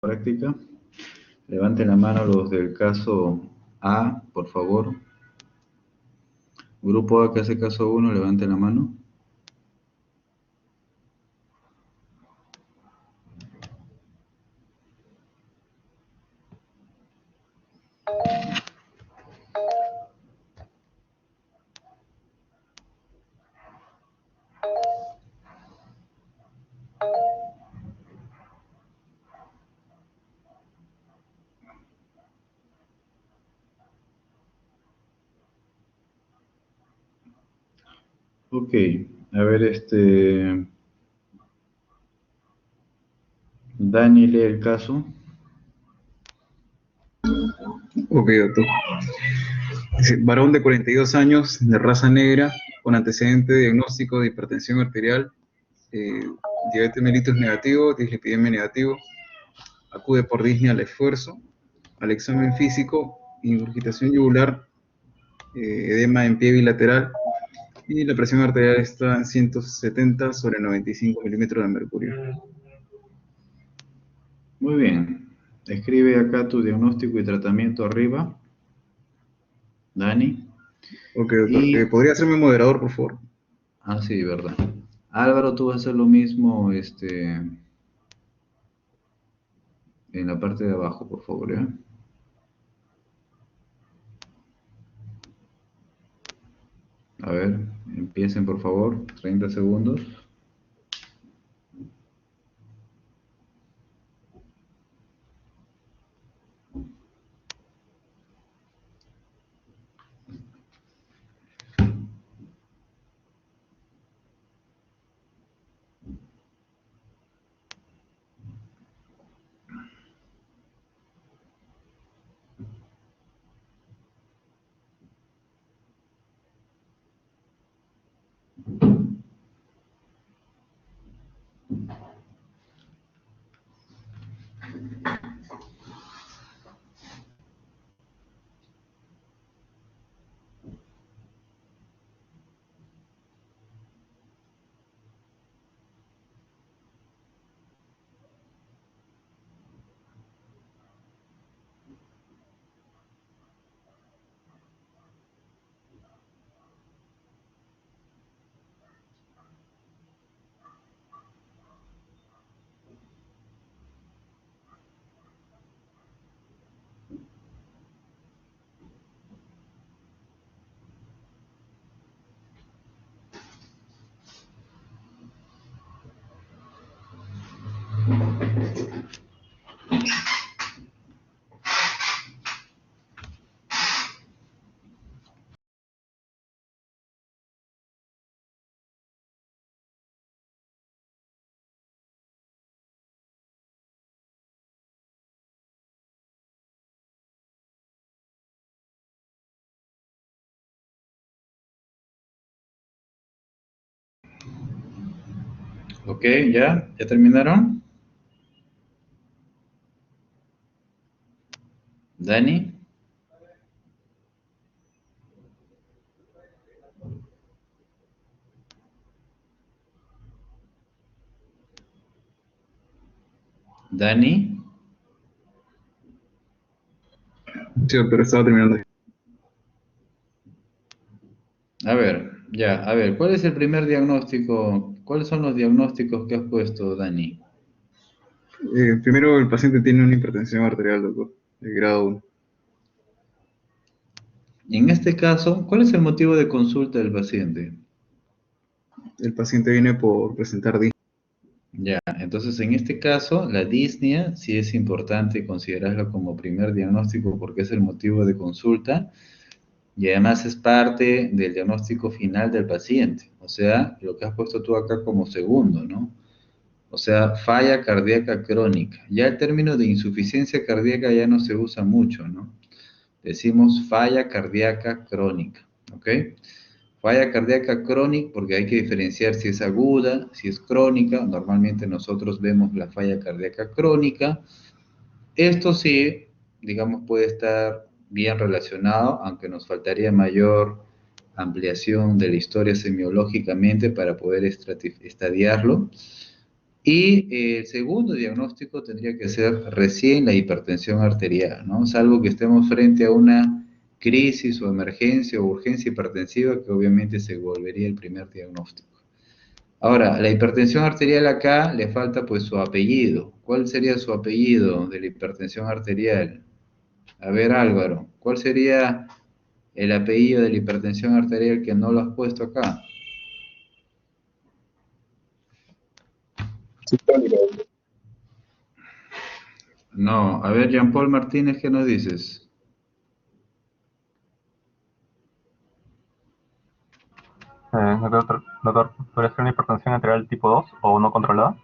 Práctica. Levanten la mano los del caso A, por favor. Grupo A que hace caso 1, levanten la mano. Ok, a ver, Dani lee el caso. Ok, doctor. Dice, varón de 42 años, de raza negra, con antecedente de diagnóstico de hipertensión arterial, eh, diabetes mellitus negativo, dislipidemia negativo, acude por disnea al esfuerzo, al examen físico, ingurgitación yugular, edema en pie bilateral, y la presión arterial está en 170 sobre 95 milímetros de mercurio. Muy bien. Escribe acá tu diagnóstico y tratamiento arriba, Dani. Ok, doctor. Y, ¿Podría hacerme moderador, por favor? sí, verdad. Álvaro, tú vas a hacer lo mismo, en la parte de abajo, por favor, ¿ya? A ver, empiecen, por favor. 30 segundos. Ok, ¿ya? ¿Ya terminaron? Dani. Dani. Sí, doctor, estaba terminando. A ver, ya, a ver, ¿cuál es el primer diagnóstico? ¿Cuáles son los diagnósticos que has puesto, Dani? Primero, el paciente tiene una hipertensión arterial, doctor, de grado 1. Y en este caso, ¿cuál es el motivo de consulta del paciente? El paciente viene por presentar disnea. Ya, entonces en este caso, la disnea sí es importante considerarla como primer diagnóstico porque es el motivo de consulta y además es parte del diagnóstico final del paciente. O sea, lo que has puesto tú acá como segundo, ¿no? O sea, falla cardíaca crónica. Ya el término de insuficiencia cardíaca ya no se usa mucho, ¿no? Decimos falla cardíaca crónica, ¿ok? Falla cardíaca crónica porque hay que diferenciar si es aguda, si es crónica. Normalmente nosotros vemos la falla cardíaca crónica. Esto sí, digamos, puede estar bien relacionado, aunque nos faltaría mayor ampliación de la historia semiológicamente para poder estadiarlo. Y el segundo diagnóstico tendría que ser recién la hipertensión arterial, ¿no? Salvo que estemos frente a una crisis o emergencia o urgencia hipertensiva, que obviamente se volvería el primer diagnóstico. Ahora, la hipertensión arterial acá le falta pues su apellido. ¿Cuál sería su apellido de la hipertensión arterial? A ver, Álvaro, ¿cuál sería el apellido de la hipertensión arterial que no lo has puesto acá? No, a ver, Jean-Paul Martínez, ¿qué nos dices? Doctor, ¿puede ser una hipertensión arterial tipo 2 o no controlada?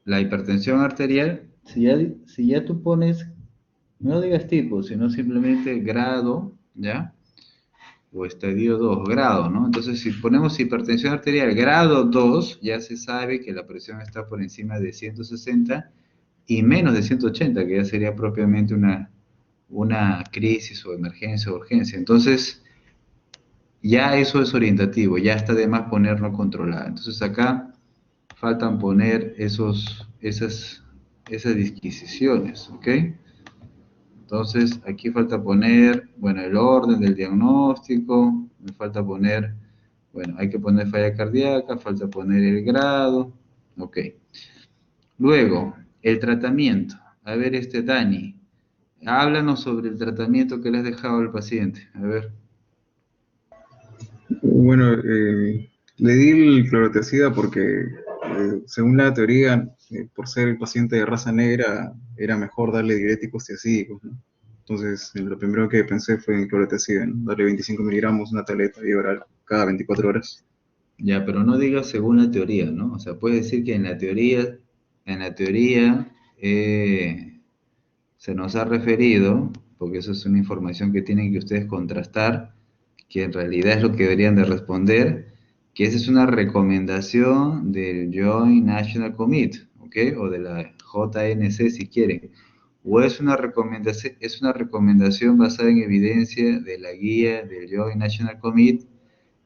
La hipertensión arterial, si ya tú pones, no digas tipo, sino simplemente grado, ¿ya? O estadio 2 grado, ¿no? Entonces, si ponemos hipertensión arterial grado 2, ya se sabe que la presión está por encima de 160 y menos de 180, que ya sería propiamente una crisis o emergencia o urgencia. Entonces, ya eso es orientativo, ya está de más ponerlo controlado. Entonces, acá faltan poner esas disquisiciones, ¿ok? Entonces, aquí falta poner, bueno, el orden del diagnóstico, me falta poner, bueno, hay que poner falla cardíaca, falta poner el grado, ok. Luego, el tratamiento. A ver, Dani, háblanos sobre el tratamiento que le has dejado al paciente. A ver. Bueno, le di el clorotiazida porque, según la teoría, por ser el paciente de raza negra, era mejor darle diuréticos tiazídicos, ¿no? Entonces, lo primero que pensé fue en clorotiazida, ¿no? Darle 25 miligramos, una tableta vía oral cada 24 horas. Ya, pero no digas según la teoría, ¿no? O sea, puedes decir que en la teoría se nos ha referido, porque eso es una información que tienen que ustedes contrastar, que en realidad es lo que deberían de responder, que esa es una recomendación del Joint National Committee, ¿ok? O de la JNC si quieren. O es una recomendación basada en evidencia de la guía del Joint National Committee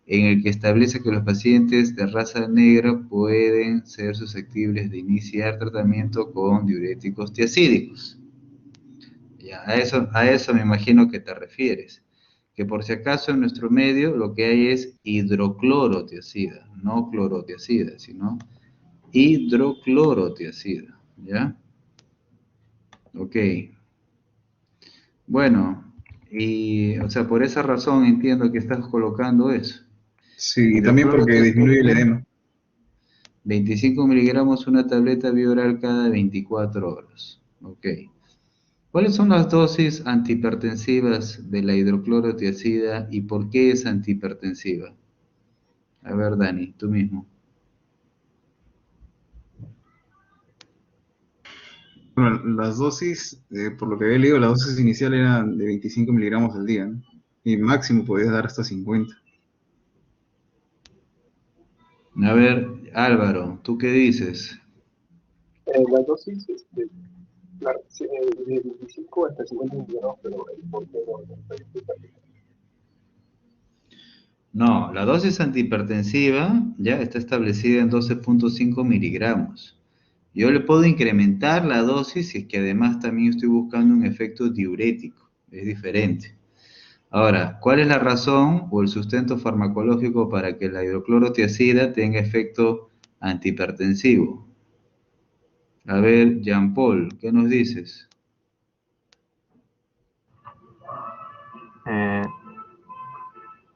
en el que establece que los pacientes de raza negra pueden ser susceptibles de iniciar tratamiento con diuréticos tiazídicos. Ya, a eso me imagino que te refieres. Que por si acaso en nuestro medio lo que hay es hidroclorotiazida, no clorotiazida, sino hidroclorotiazida, ¿ya? Ok. Bueno, o sea, por esa razón entiendo que estás colocando eso. Sí, y también porque disminuye el Hidroclorotiazida, edema. 25 miligramos una tableta bioral cada 24 horas. Ok. ¿Cuáles son las dosis antihipertensivas de la hidroclorotiazida y por qué es antihipertensiva? A ver, Dani, tú mismo. Bueno, las dosis, por lo que había leído, las dosis iniciales eran de 25 miligramos al día, ¿no? Y máximo podías dar hasta 50. A ver, Álvaro, ¿tú qué dices? La dosis, claro, sí, de 25 hasta 50 miligramos, pero el porte no está explicado. No, la dosis antihipertensiva ya está establecida en 12,5 miligramos. Yo le puedo incrementar la dosis si es que además también estoy buscando un efecto diurético. Es diferente. Ahora, ¿cuál es la razón o el sustento farmacológico para que la hidroclorotiazida tenga efecto antihipertensivo? A ver, Jean-Paul, ¿qué nos dices? Eh,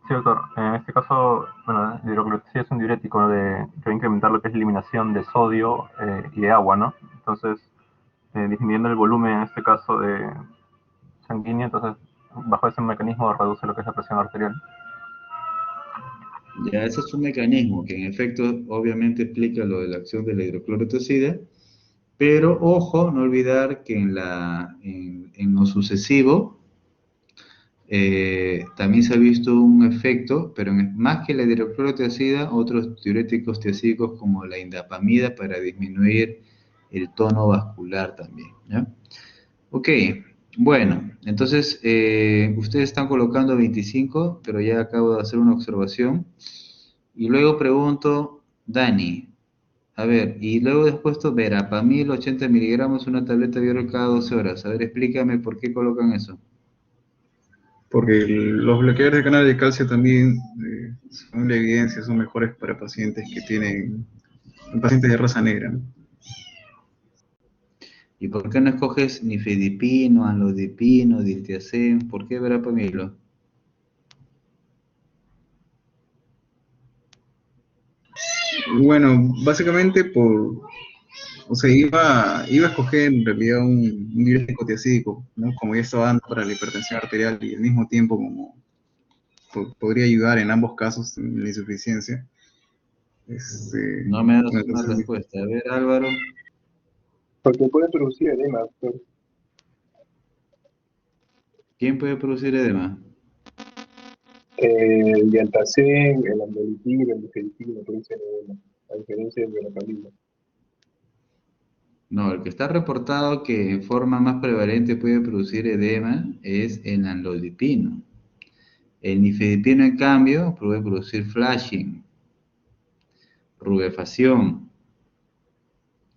sí, doctor. En este caso, bueno, la hidroclorotiazida es un diurético, ¿no? Que va a incrementar lo que es la eliminación de sodio y de agua, ¿no? Entonces, disminuyendo el volumen, en este caso, de sanguíneo, entonces, bajo ese mecanismo reduce lo que es la presión arterial. Ya, ese es un mecanismo que en efecto obviamente explica lo de la acción de la hidroclorotiazida, pero ojo, no olvidar que en lo sucesivo también se ha visto un efecto, pero más que la hidroclorotiazida, otros diuréticos tiazídicos como la indapamida para disminuir el tono vascular también, ¿ya? Ok, bueno, entonces ustedes están colocando 25, pero ya acabo de hacer una observación. Y luego pregunto, Dani, A ver, y luego he puesto verapamil 80 miligramos, una tableta diaria cada 12 horas. A ver, explícame por qué colocan eso. Porque los bloqueadores de canales de calcio también, son la evidencia, son mejores para pacientes que tienen, pacientes de raza negra, ¿no? ¿Y por qué no escoges nifedipino, anlodipino, diltiazem? ¿Por qué verapamilo? Bueno, básicamente o sea, iba a escoger en realidad un diurético tiacídico, ¿no? Como ya estaba dando para la hipertensión arterial y al mismo tiempo como podría ayudar en ambos casos en la insuficiencia. No me das Bueno, una entonces, respuesta. A ver, Álvaro, Porque puede producir edema, doctor. ¿quién puede producir edema? El diantacén, el amlodipino, el nifedipino producen edema, a diferencia del verapamil. No, el que está reportado que en forma más prevalente puede producir edema es el anlodipino. El nifedipino, en cambio, puede producir flashing, rubefacción.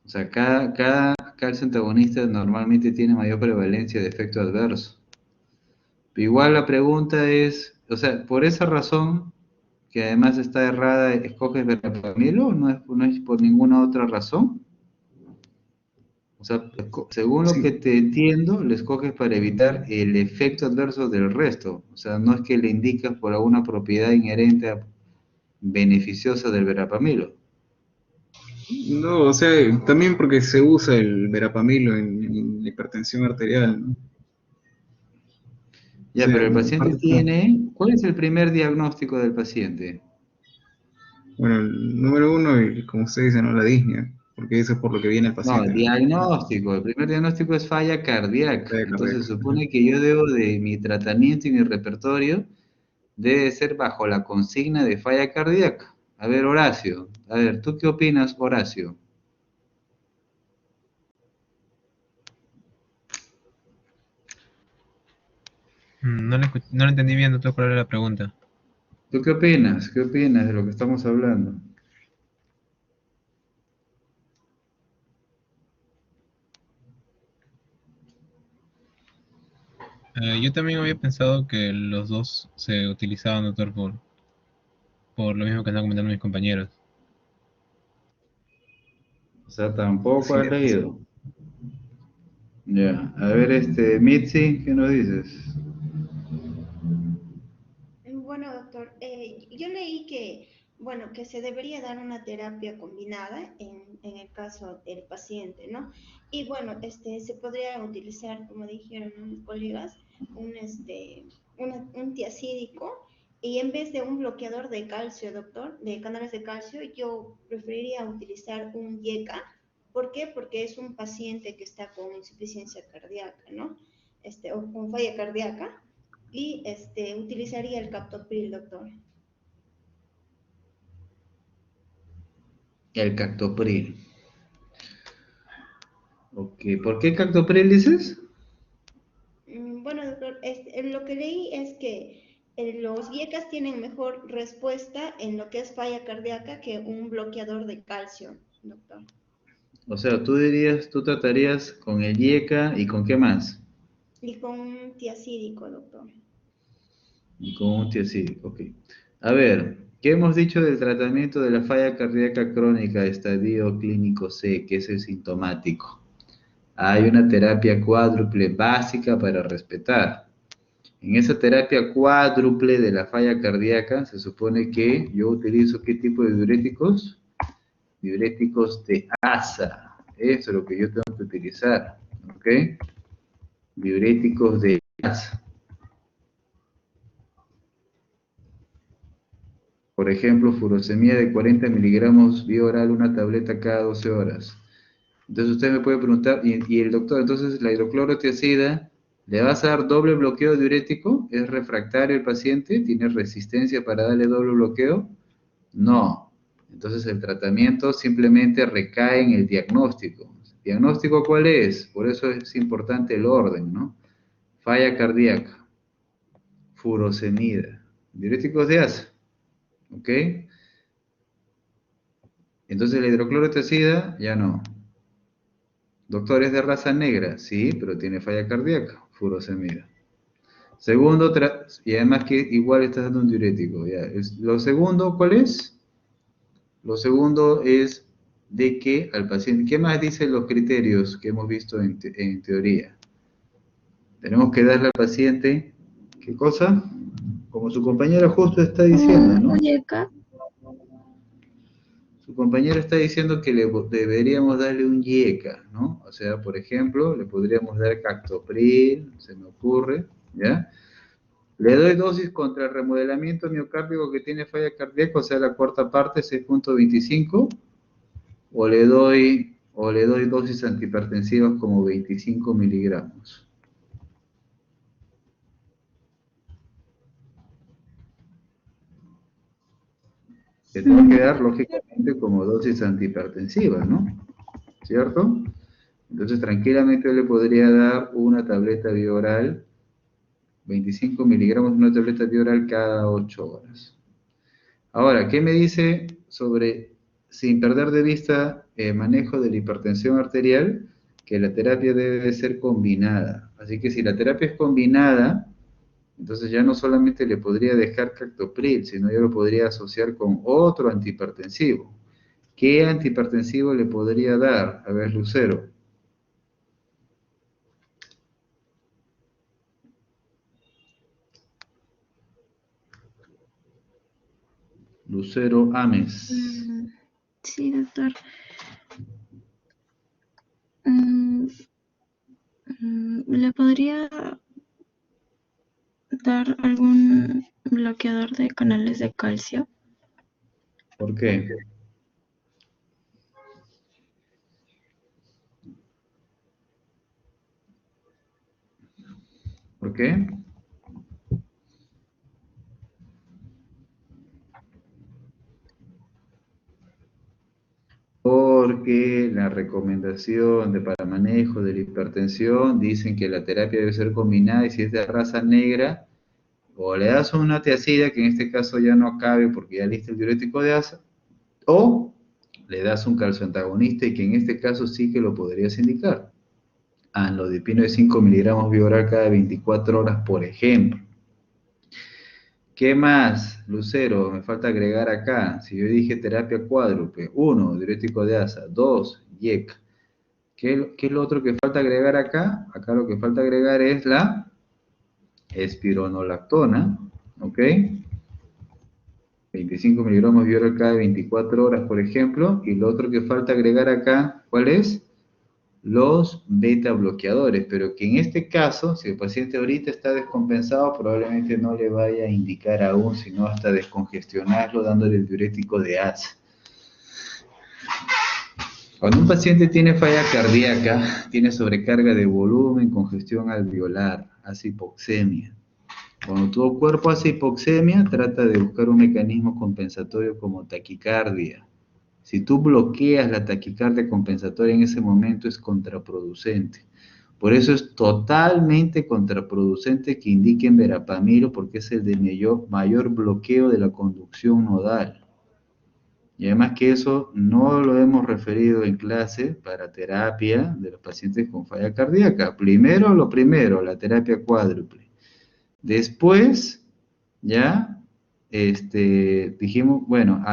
O sea, cada calcio antagonista normalmente tiene mayor prevalencia de efecto adverso. Pero igual la pregunta es, o sea, por esa razón, que además está errada, ¿escoges verapamil o no es por ninguna otra razón? O sea, según lo que sí, te entiendo, le escoges para evitar el efecto adverso del resto. O sea, no es que le indicas por alguna propiedad inherente beneficiosa del verapamilo. no, o sea, también porque se usa el verapamilo en la hipertensión arterial, ¿no? O Ya, sea, pero el paciente aparte está, tiene, ¿cuál es el primer diagnóstico del paciente? bueno, el número uno, como usted dice, ¿no? La disnea, porque eso es por lo que viene el No, paciente, ¿no? diagnóstico. El primer diagnóstico es falla cardíaca. Falla Entonces cardíaca. se Ajá. supone que yo debo de mi tratamiento y mi repertorio debe ser bajo la consigna de falla cardíaca. A ver, Horacio. A ver, ¿tú qué opinas, Horacio? No lo entendí bien, doctor, cuál era la pregunta. ¿Tú qué opinas? ¿Qué opinas de lo que estamos hablando? Yo también había pensado que los dos se utilizaban, doctor, por lo mismo que están comentando mis compañeros. O sea, tampoco Sí, has leído. Ya, a ver, Mitzi, ¿qué nos dices? Bueno, doctor, yo leí que, bueno, que se debería dar una terapia combinada en el caso del paciente, ¿no? Y bueno, se podría utilizar, como dijeron, ¿no?, mis colegas, un tiacídico y en vez de un bloqueador de calcio, doctor, de canales de calcio, yo preferiría utilizar un YECA. ¿Por qué? Porque es un paciente que está con insuficiencia cardíaca, ¿no? O con falla cardíaca y utilizaría el captopril, doctor. El cactopril. Ok, ¿por qué cactopril dices? Bueno, doctor, lo que leí es que los IECAS tienen mejor respuesta en lo que es falla cardíaca que un bloqueador de calcio, doctor. O sea, tú dirías, tú tratarías con el IECA y con qué más? Y con un tiacídico, doctor. Y con un tiacídico, ok. A ver, ¿qué hemos dicho del tratamiento de la falla cardíaca crónica, estadio clínico C, que es el sintomático? Hay una terapia cuádruple básica para respetar. En esa terapia cuádruple de la falla cardíaca se supone que yo utilizo ¿qué tipo de diuréticos? Diuréticos de ASA. Eso es lo que yo tengo que utilizar. ¿Ok? Diuréticos de ASA. Por ejemplo, furosemida de 40 miligramos vía oral, una tableta cada 12 horas. Entonces usted me puede preguntar, ¿y el doctor, entonces la hidroclorotiazida, le vas a dar doble bloqueo diurético? ¿Es refractario el paciente? ¿Tiene resistencia para darle doble bloqueo? No. Entonces el tratamiento simplemente recae en el diagnóstico. ¿Diagnóstico cuál es? Por eso es importante el orden, ¿no? Falla cardíaca, furosemida, diuréticos de ASA, ¿ok? Entonces la hidroclorotiazida ya no. Doctor, ¿es de raza negra? Sí, pero tiene falla cardíaca, furosemida. Segundo, y además que igual estás dando un diurético. Ya. Lo segundo, ¿cuál es? Lo segundo es de que al paciente, ¿qué más dicen los criterios que hemos visto en teoría? Tenemos que darle al paciente, ¿qué cosa? Como su compañera justo está diciendo, ¿no? Muñeca. Su compañero está diciendo que deberíamos darle un IECA, ¿no? O sea, por ejemplo, le podríamos dar Captopril, se me ocurre, ¿ya? Le doy dosis contra el remodelamiento miocárdico que tiene falla cardíaca, o sea, la cuarta parte, 6.25, o le doy dosis antihipertensivas como 25 miligramos. Le tengo que dar, lógicamente, como dosis antihipertensiva, ¿no? ¿Cierto? Entonces, tranquilamente le podría dar una tableta bioral, 25 miligramos de una tableta bioral cada 8 horas. Ahora, ¿qué me dice sobre, sin perder de vista el manejo de la hipertensión arterial? Que la terapia debe de ser combinada. Así que si la terapia es combinada, entonces ya no solamente le podría dejar Captopril, sino yo lo podría asociar con otro antihipertensivo. ¿Qué antihipertensivo le podría dar? A ver, Lucero. Lucero Ames. Sí, doctor. ¿Le podría dar algún bloqueador de canales de calcio? ¿Por qué? ¿Por qué? Porque la recomendación para manejo de la hipertensión dicen que la terapia debe ser combinada y si es de raza negra, o le das una tiazida, que en este caso ya no cabe porque ya listo el diurético de asa, o le das un calcioantagonista y que en este caso sí que lo podrías indicar. Amlodipino de 5 miligramos bioral cada 24 horas, por ejemplo. ¿Qué más, Lucero? Me falta agregar acá. Si yo dije terapia cuádruple, 1, diurético de asa, 2, IEC. ¿Qué es lo otro que falta agregar acá? Acá lo que falta agregar es la espironolactona, ¿ok? 25 miligramos bioral cada 24 horas, por ejemplo. Y lo otro que falta agregar acá, ¿cuál es? Los beta bloqueadores, pero que en este caso, si el paciente ahorita está descompensado, probablemente no le vaya a indicar aún, sino hasta descongestionarlo dándole el diurético de asa. Cuando un paciente tiene falla cardíaca, tiene sobrecarga de volumen, congestión alveolar, hace hipoxemia. Cuando tu cuerpo hace hipoxemia, trata de buscar un mecanismo compensatorio como taquicardia. Si tú bloqueas la taquicardia compensatoria en ese momento es contraproducente. Por eso es totalmente contraproducente que indiquen verapamilo porque es el de mayor bloqueo de la conducción nodal. Y además que eso no lo hemos referido en clase para terapia de los pacientes con falla cardíaca. Primero, la terapia cuádruple. Después, ya, dijimos, bueno,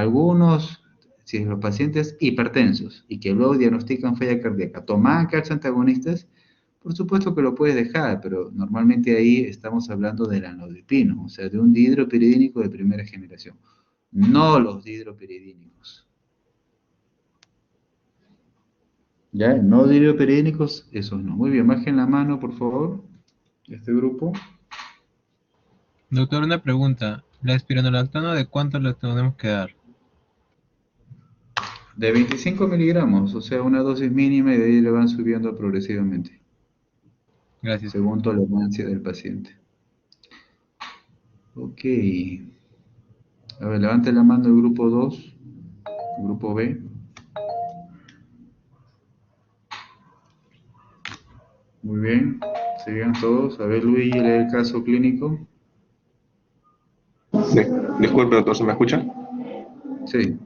si los pacientes hipertensos y que luego diagnostican falla cardíaca toman calcio antagonistas, por supuesto que lo puedes dejar, pero normalmente ahí estamos hablando del amlodipino, o sea, de un dihidropiridínico de primera generación, no los dihidropiridínicos. ¿Ya? No dihidropiridínicos, esos no. Muy bien, bajen la mano, por favor, este grupo. Doctor, una pregunta. ¿La espironolactona de cuánto le tenemos que dar? De 25 miligramos, o sea, una dosis mínima y de ahí le van subiendo progresivamente, Gracias. según tolerancia del paciente. Ok. A ver, levante la mano el grupo 2, grupo B. Muy bien, sigan todos. A ver, Luigi, lee el caso clínico. Disculpe, doctor, ¿se me escucha? Sí.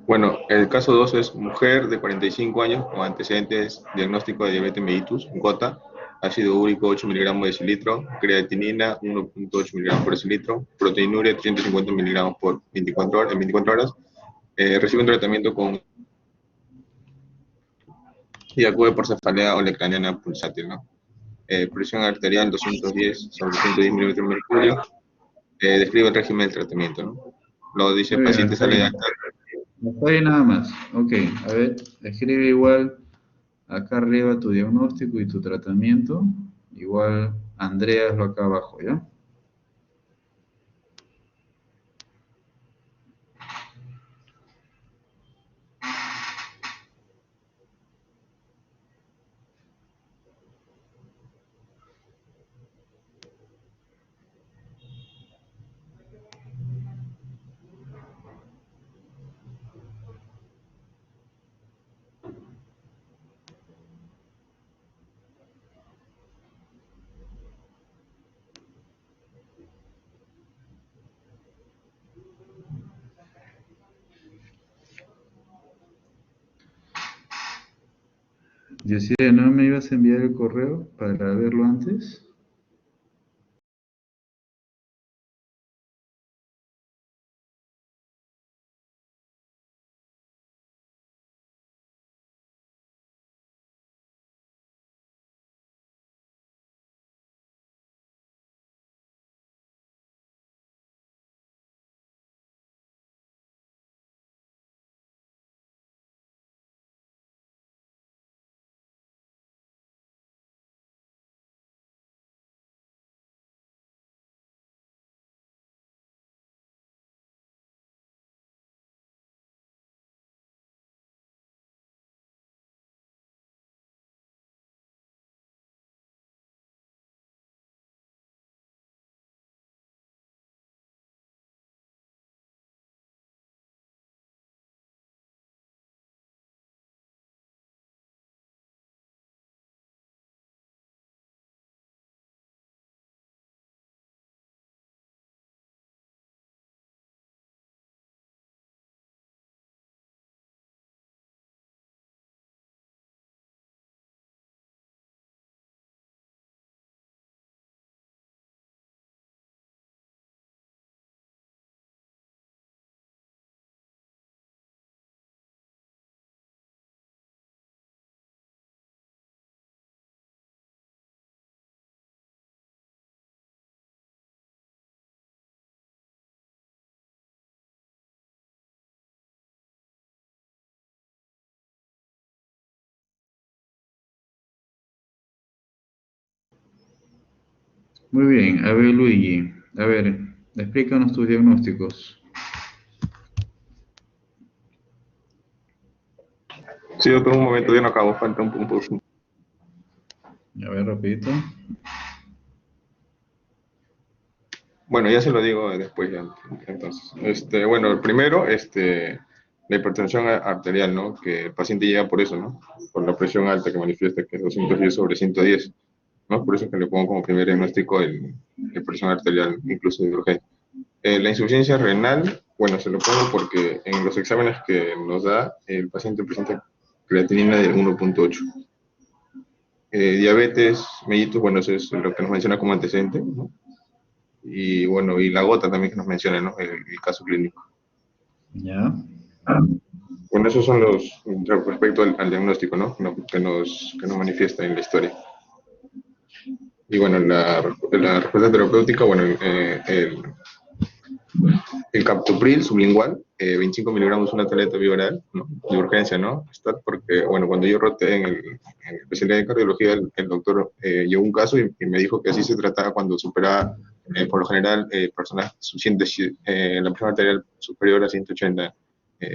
Bueno, el caso 2 es mujer de 45 años con antecedentes diagnóstico de diabetes mellitus, gota, ácido úrico 8 miligramos de decilitro, creatinina 1.8 miligramos por decilitro, proteinuria 350 miligramos por 24 horas, en 24 horas, recibe un tratamiento con y acude por cefalea o lectaniana pulsátil, ¿no? Presión arterial 210 sobre 110 milímetros de mercurio, describe el régimen del tratamiento, ¿no? Lo dice el Muy bien, paciente hasta sale de ahí. alta. Hasta ahí nada más. Ok, a ver, escribe igual acá arriba tu diagnóstico y tu tratamiento. Igual Andreas lo acá abajo, ¿ya? Yesenia, ¿no me ibas a enviar el correo para verlo antes? Muy bien, a ver Luigi, a ver, explícanos tus diagnósticos. Sí, doctor, un momento, ya no acabo, falta un poco. A ver, rapidito. Bueno, ya se lo digo después ya. Entonces, bueno, el primero, la hipertensión arterial, ¿no? Que el paciente llega por eso, ¿no? Por la presión alta que manifiesta, que es 210 sobre 110, ¿no? Por eso es que le pongo como primer diagnóstico el presión arterial, incluso de urgencia. La insuficiencia renal, bueno, se lo pongo porque en los exámenes que nos da, el paciente presenta creatinina de 1.8. Diabetes mellitus, bueno, eso es lo que nos menciona como antecedente, ¿no? Y bueno, y la gota también que nos menciona, ¿no? El caso clínico. Ya. Bueno, esos son los, respecto al diagnóstico, ¿no? Que nos manifiesta en la historia. Y bueno, la respuesta terapéutica, bueno, el captopril sublingual, 25 miligramos una tableta bioral, ¿no? De urgencia, ¿no? Está porque, bueno, cuando yo roté en la especialidad de cardiología, el doctor llevó un caso y me dijo que así se trataba cuando superaba, por lo general, personas la presión arterial superior a 180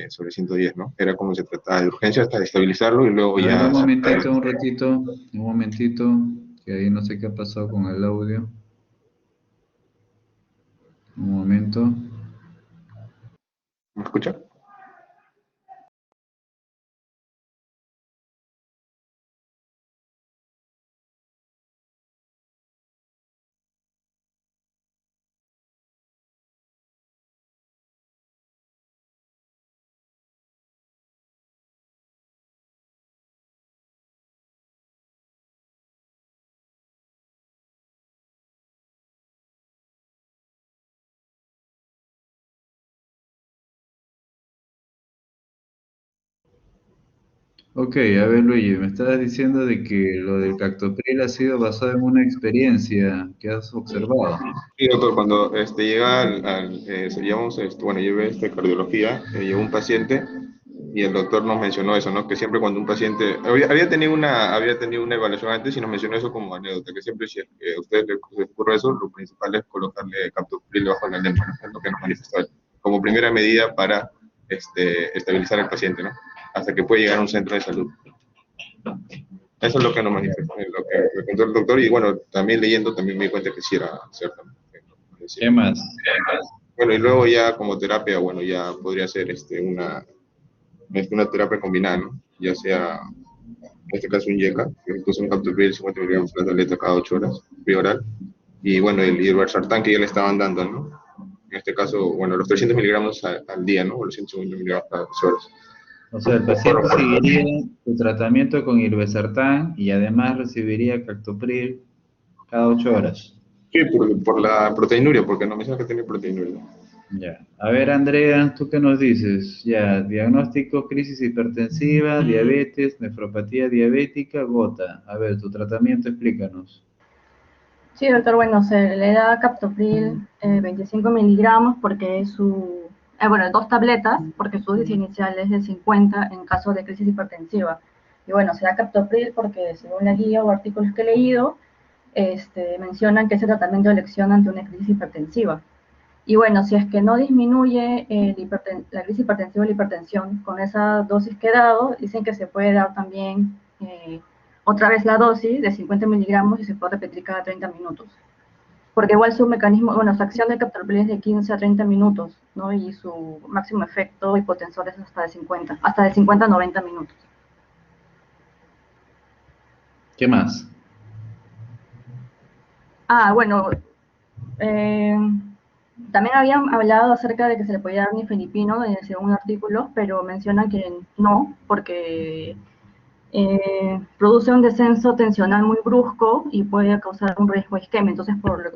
sobre 110, ¿no? Era como se trataba de urgencia hasta estabilizarlo y luego A ver, un ya... momentito, un ratito, un momentito, que ahí no sé qué ha pasado con el audio. Un momento. ¿Me escucha? Ok, a ver Luigi, me estabas diciendo de que lo del Captopril ha sido basado en una experiencia que has observado. Sí, doctor, cuando llega llevamos, bueno, llevé cardiología, llegó un paciente y el doctor nos mencionó eso, ¿no? Que siempre cuando un paciente, había tenido una evaluación antes y nos mencionó eso como anécdota, que siempre si a ustedes les ocurre eso, lo principal es colocarle captopril debajo de la lengua, ¿no? Es lo que nos manifestó él, como primera medida para estabilizar al paciente, ¿no? Hasta que puede llegar a un centro de salud. Eso es lo que nos manifestó, lo que me contó el doctor, y bueno, también leyendo también me di cuenta que sí era cierto, ¿no? ¿Qué más? Bueno, y luego ya como terapia, bueno, ya podría ser una terapia combinada, ¿no? Ya sea, en este caso un YECA, que es un captopril 50 miligramos de la tableta cada 8 horas, vía oral, y bueno, el irbesartán que ya le estaban dando, ¿no? En este caso, bueno, los 300 miligramos al día, ¿no? O los 150 miligramos cada 8 horas. O sea, el paciente seguiría su tratamiento con irbesartán y además recibiría Captopril cada 8 horas. Sí, por la proteinuria, porque no menciona que tiene proteinuria. Ya. A ver, Andrea, ¿tú qué nos dices? Ya, diagnóstico, crisis hipertensiva, diabetes, nefropatía diabética, gota. A ver, tu tratamiento, explícanos. Sí, doctor, bueno, se le da captopril 25 miligramos porque es bueno, 2 tabletas, porque su dosis inicial es de 50 en caso de crisis hipertensiva. Y bueno, se da captopril porque según la guía o artículos que he leído, mencionan que es el tratamiento de elección ante una crisis hipertensiva. Y bueno, si es que no disminuye la crisis hipertensiva o la hipertensión con esa dosis que he dado, dicen que se puede dar también otra vez la dosis de 50 miligramos y se puede repetir cada 30 minutos. Porque igual su mecanismo, bueno, su acción de captopril es de 15 a 30 minutos, ¿no? Y su máximo efecto hipotensor es hasta de 50 a 90 minutos. ¿Qué más? Bueno, también habían hablado acerca de que se le podía dar nifedipino según artículos, pero mencionan que no, porque produce un descenso tensional muy brusco y puede causar un riesgo de isquemia. Entonces, por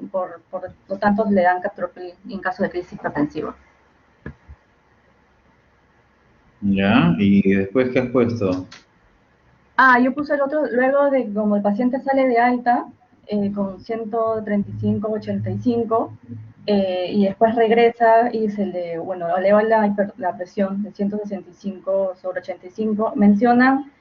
lo tanto, le dan captopril en caso de crisis hipertensiva. Ya, ¿y después qué has puesto? Yo puse el otro, luego de como el paciente sale de alta con 135, 85, y después regresa y se le, bueno, eleva la presión de 165/85, mencionan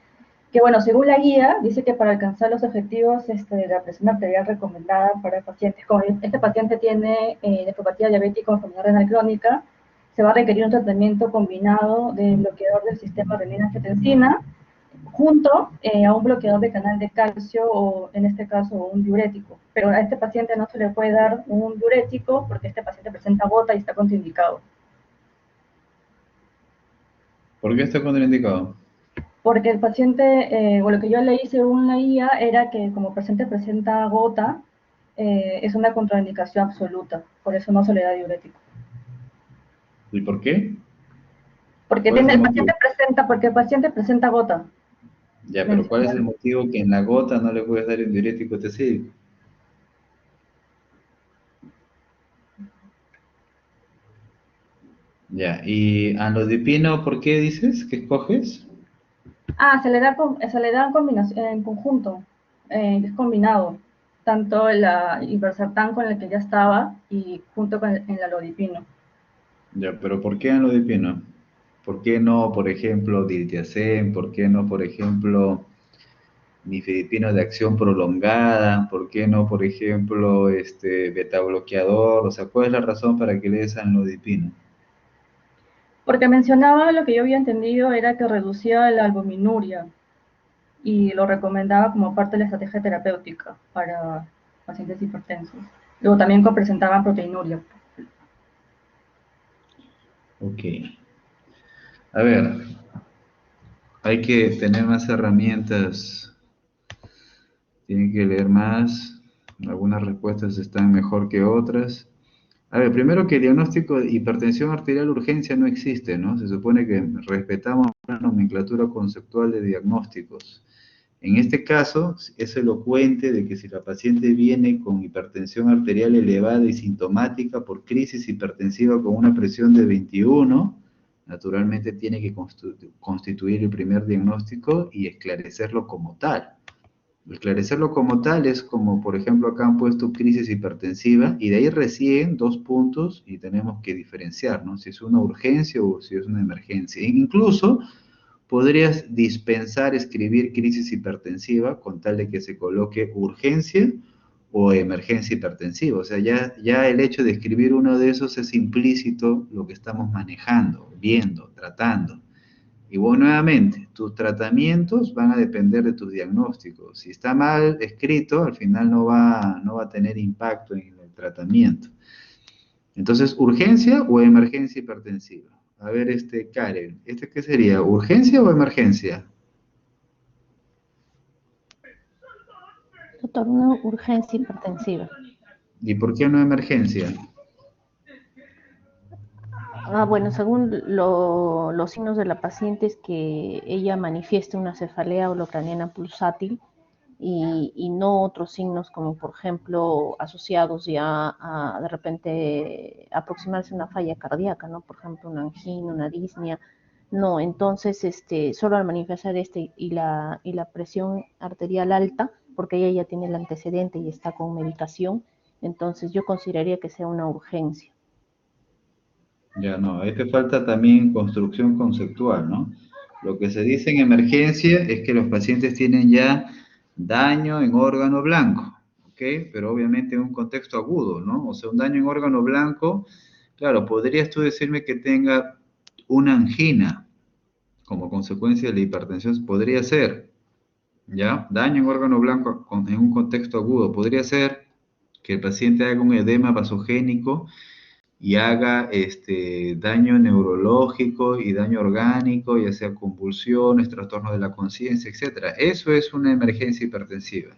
que, bueno, según la guía, dice que para alcanzar los objetivos de la presión arterial recomendada para pacientes, como este paciente tiene nefropatía diabética o enfermedad renal crónica, se va a requerir un tratamiento combinado de bloqueador del sistema renina-angiotensina junto a un bloqueador de canal de calcio o, en este caso, un diurético. Pero a este paciente no se le puede dar un diurético porque este paciente presenta gota y está contraindicado. ¿Por qué está contraindicado? Porque el paciente, o lo que yo leí según la guía, era que como el paciente presenta gota, es una contraindicación absoluta, por eso no se le da diurético. ¿Y por qué? Porque el paciente presenta gota. Ya, pero ¿cuál es el motivo que en la gota no le puedes dar un diurético tesídico? Ya, y anlodipino, ¿por qué dices que escoges? Se le da en conjunto, es combinado, tanto la irbesartán con el que ya estaba y junto con el alodipino. Ya, pero ¿por qué anlodipino? ¿Por qué no, por ejemplo, diltiazem? ¿Por qué no, por ejemplo, nifedipino de acción prolongada? ¿Por qué no, por ejemplo, beta bloqueador? O sea, ¿cuál es la razón para que le des anlodipino? Porque mencionaba, lo que yo había entendido era que reducía la albuminuria y lo recomendaba como parte de la estrategia terapéutica para pacientes hipertensos. Luego también presentaban proteinuria. Ok. A ver, hay que tener más herramientas, tienen que leer más, algunas respuestas están mejor que otras. A ver, primero que el diagnóstico de hipertensión arterial urgencia no existe, ¿no? Se supone que respetamos la nomenclatura conceptual de diagnósticos. En este caso, es elocuente de que si la paciente viene con hipertensión arterial elevada y sintomática por crisis hipertensiva con una presión de 21, naturalmente tiene que constituir el primer diagnóstico y esclarecerlo como tal. Esclarecerlo como tal es como, por ejemplo, acá han puesto crisis hipertensiva, y de ahí recién 2 puntos y tenemos que diferenciar, ¿no? Si es una urgencia o si es una emergencia. Incluso podrías dispensar escribir crisis hipertensiva con tal de que se coloque urgencia o emergencia hipertensiva. O sea, ya el hecho de escribir uno de esos es implícito lo que estamos manejando, viendo, tratando. Y vos nuevamente, tus tratamientos van a depender de tus diagnósticos. Si está mal escrito, al final no va a tener impacto en el tratamiento. Entonces, ¿urgencia o emergencia hipertensiva? A ver, Karen, ¿qué sería? ¿Urgencia o emergencia? Doctor, una urgencia hipertensiva. ¿Y por qué no emergencia? Bueno, según los signos de la paciente es que ella manifieste una cefalea holocraniana pulsátil y no otros signos como, por ejemplo, asociados ya a de repente aproximarse a una falla cardíaca, ¿no? Por ejemplo, una angina, una disnea. No, entonces, solo al manifestar y la presión arterial alta, porque ella ya tiene el antecedente y está con medicación, entonces yo consideraría que sea una urgencia. Ya no, ahí te falta también construcción conceptual, ¿no? Lo que se dice en emergencia es que los pacientes tienen ya daño en órgano blanco, ¿ok? Pero obviamente en un contexto agudo, ¿no? O sea, un daño en órgano blanco, claro, podrías tú decirme que tenga una angina como consecuencia de la hipertensión, podría ser, ¿ya? Daño en órgano blanco en un contexto agudo, podría ser que el paciente haga un edema vasogénico y haga daño neurológico y daño orgánico, ya sea convulsiones, trastorno de la conciencia, etc. Eso es una emergencia hipertensiva.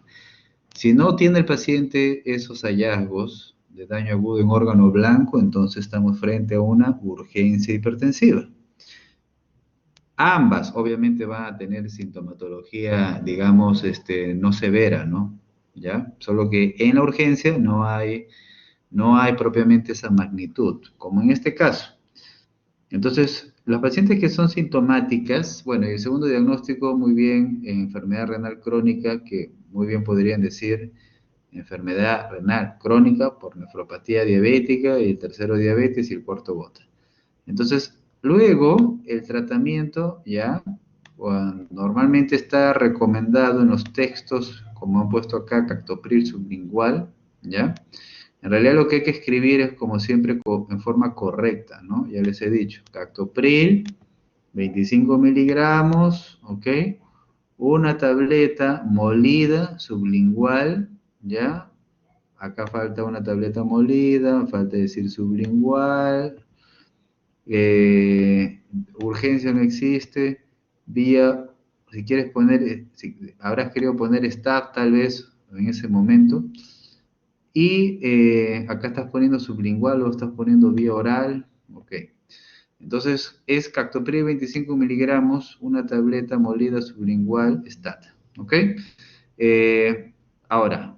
Si no tiene el paciente esos hallazgos de daño agudo en órgano blanco, entonces estamos frente a una urgencia hipertensiva. Ambas obviamente van a tener sintomatología, digamos, no severa, ¿no? ¿Ya? Solo que en la urgencia no hay propiamente esa magnitud, como en este caso. Entonces, las pacientes que son sintomáticas, bueno, y el segundo diagnóstico, muy bien, enfermedad renal crónica, que muy bien podrían decir enfermedad renal crónica por nefropatía diabética, y el tercero diabetes y el cuarto gota. Entonces, luego, el tratamiento ya, normalmente está recomendado en los textos, como han puesto acá, captopril sublingual, ¿ya? En realidad lo que hay que escribir es, como siempre, en forma correcta, ¿no? Ya les he dicho, captopril, 25 miligramos, ¿ok? Una tableta molida sublingual, ¿ya? Acá falta una tableta molida, falta decir sublingual. Urgencia no existe. Vía, si quieres poner, si habrás querido poner staff tal vez en ese momento. Y acá estás poniendo sublingual o estás poniendo vía oral, ok. Entonces es captopril 25 miligramos, una tableta molida sublingual STAT, ok. Ahora,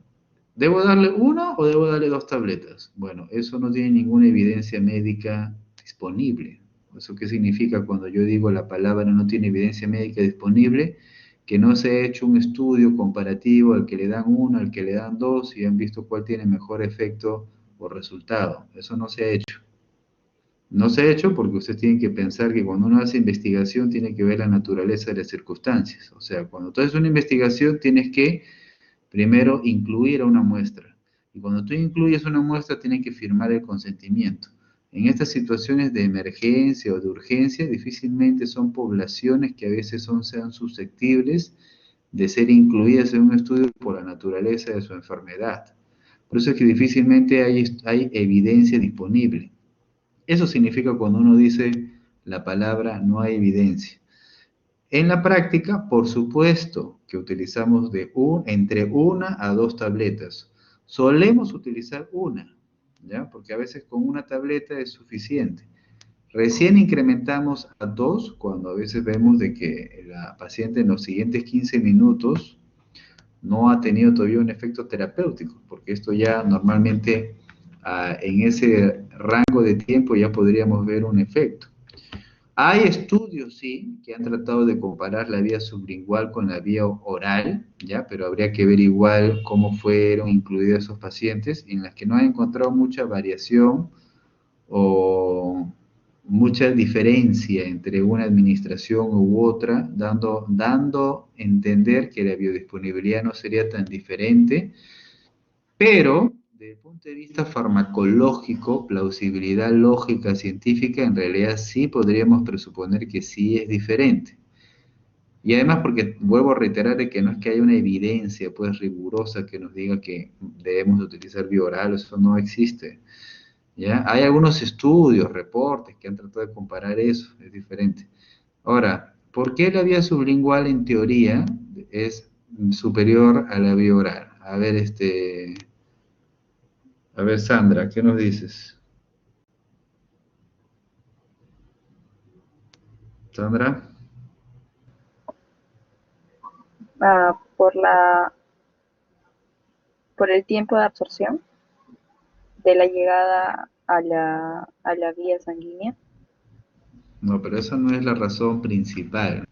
¿debo darle una o debo darle 2 tabletas? Bueno, eso no tiene ninguna evidencia médica disponible. ¿Eso qué significa cuando yo digo la palabra no tiene evidencia médica disponible? Que no se ha hecho un estudio comparativo al que le dan 1, al que le dan 2, y han visto cuál tiene mejor efecto o resultado. Eso no se ha hecho. No se ha hecho porque usted tiene que pensar que cuando uno hace investigación tiene que ver la naturaleza de las circunstancias. O sea, cuando tú haces una investigación tienes que primero incluir a una muestra. Y cuando tú incluyes una muestra tienes que firmar el consentimiento. En estas situaciones de emergencia o de urgencia, difícilmente son poblaciones que a veces sean susceptibles de ser incluidas en un estudio por la naturaleza de su enfermedad. Por eso es que difícilmente hay evidencia disponible. Eso significa cuando uno dice la palabra no hay evidencia. En la práctica, por supuesto que utilizamos entre 1 a 2 tabletas. Solemos utilizar una, ¿ya? Porque a veces con una tableta es suficiente. Recién incrementamos a 2 cuando a veces vemos de que la paciente en los siguientes 15 minutos no ha tenido todavía un efecto terapéutico, porque esto ya normalmente en ese rango de tiempo ya podríamos ver un efecto. Hay estudios, sí, que han tratado de comparar la vía sublingual con la vía oral, ¿ya? Pero habría que ver igual cómo fueron incluidos esos pacientes, en las que no han encontrado mucha variación o mucha diferencia entre una administración u otra, dando a entender que la biodisponibilidad no sería tan diferente, pero desde el punto de vista farmacológico, plausibilidad lógica, científica, en realidad sí podríamos presuponer que sí es diferente. Y además porque, vuelvo a reiterar, de que no es que haya una evidencia pues rigurosa que nos diga que debemos de utilizar vía oral, eso no existe. ¿Ya? Hay algunos estudios, reportes que han tratado de comparar eso, es diferente. Ahora, ¿por qué la vía sublingual en teoría es superior a la vía oral? A ver, Sandra, ¿qué nos dices? Sandra, Por por el tiempo de absorción de la llegada a a la vía sanguínea. no, pero esa no es la razón principal.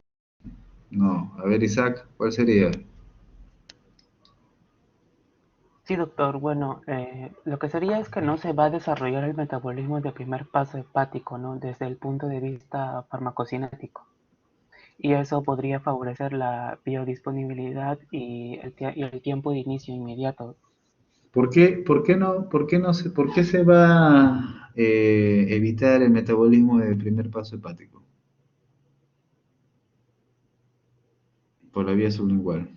No, a ver, Isaac, ¿cuál sería? Sí, doctor. Bueno, lo que sería es que no se va a desarrollar el metabolismo de primer paso hepático, ¿no? Desde el punto de vista farmacocinético. Y eso podría favorecer la biodisponibilidad y el tiempo de inicio inmediato. ¿Por qué se va a evitar el metabolismo del primer paso hepático? Por la vía sublingual.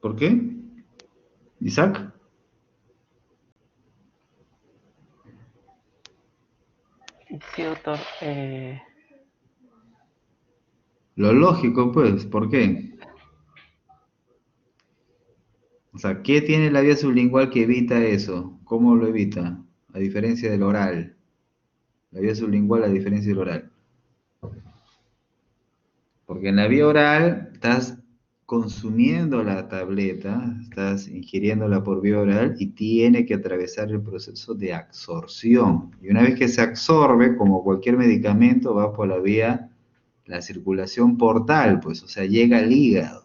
¿Por qué? ¿Isaac? Sí, doctor. Lo lógico, pues, ¿por qué? O sea, ¿qué tiene la vía sublingual que evita eso? ¿Cómo lo evita? A diferencia del oral. La vía sublingual a diferencia del oral. Porque en la vía oral estás consumiendo la tableta, estás ingiriéndola por vía oral y tiene que atravesar el proceso de absorción. Y una vez que se absorbe, como cualquier medicamento, va por la circulación portal, pues, o sea, llega al hígado.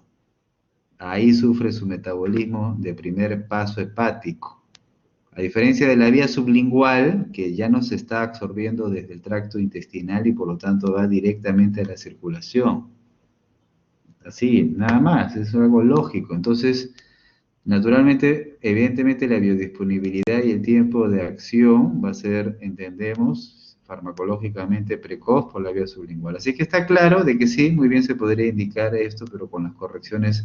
Ahí sufre su metabolismo de primer paso hepático. A diferencia de la vía sublingual, que ya no se está absorbiendo desde el tracto intestinal y por lo tanto va directamente a la circulación. Así, nada más, es algo lógico. Entonces, naturalmente, evidentemente la biodisponibilidad y el tiempo de acción va a ser, entendemos, farmacológicamente precoz por la vía sublingual. Así que está claro de que sí, muy bien se podría indicar esto, pero con las correcciones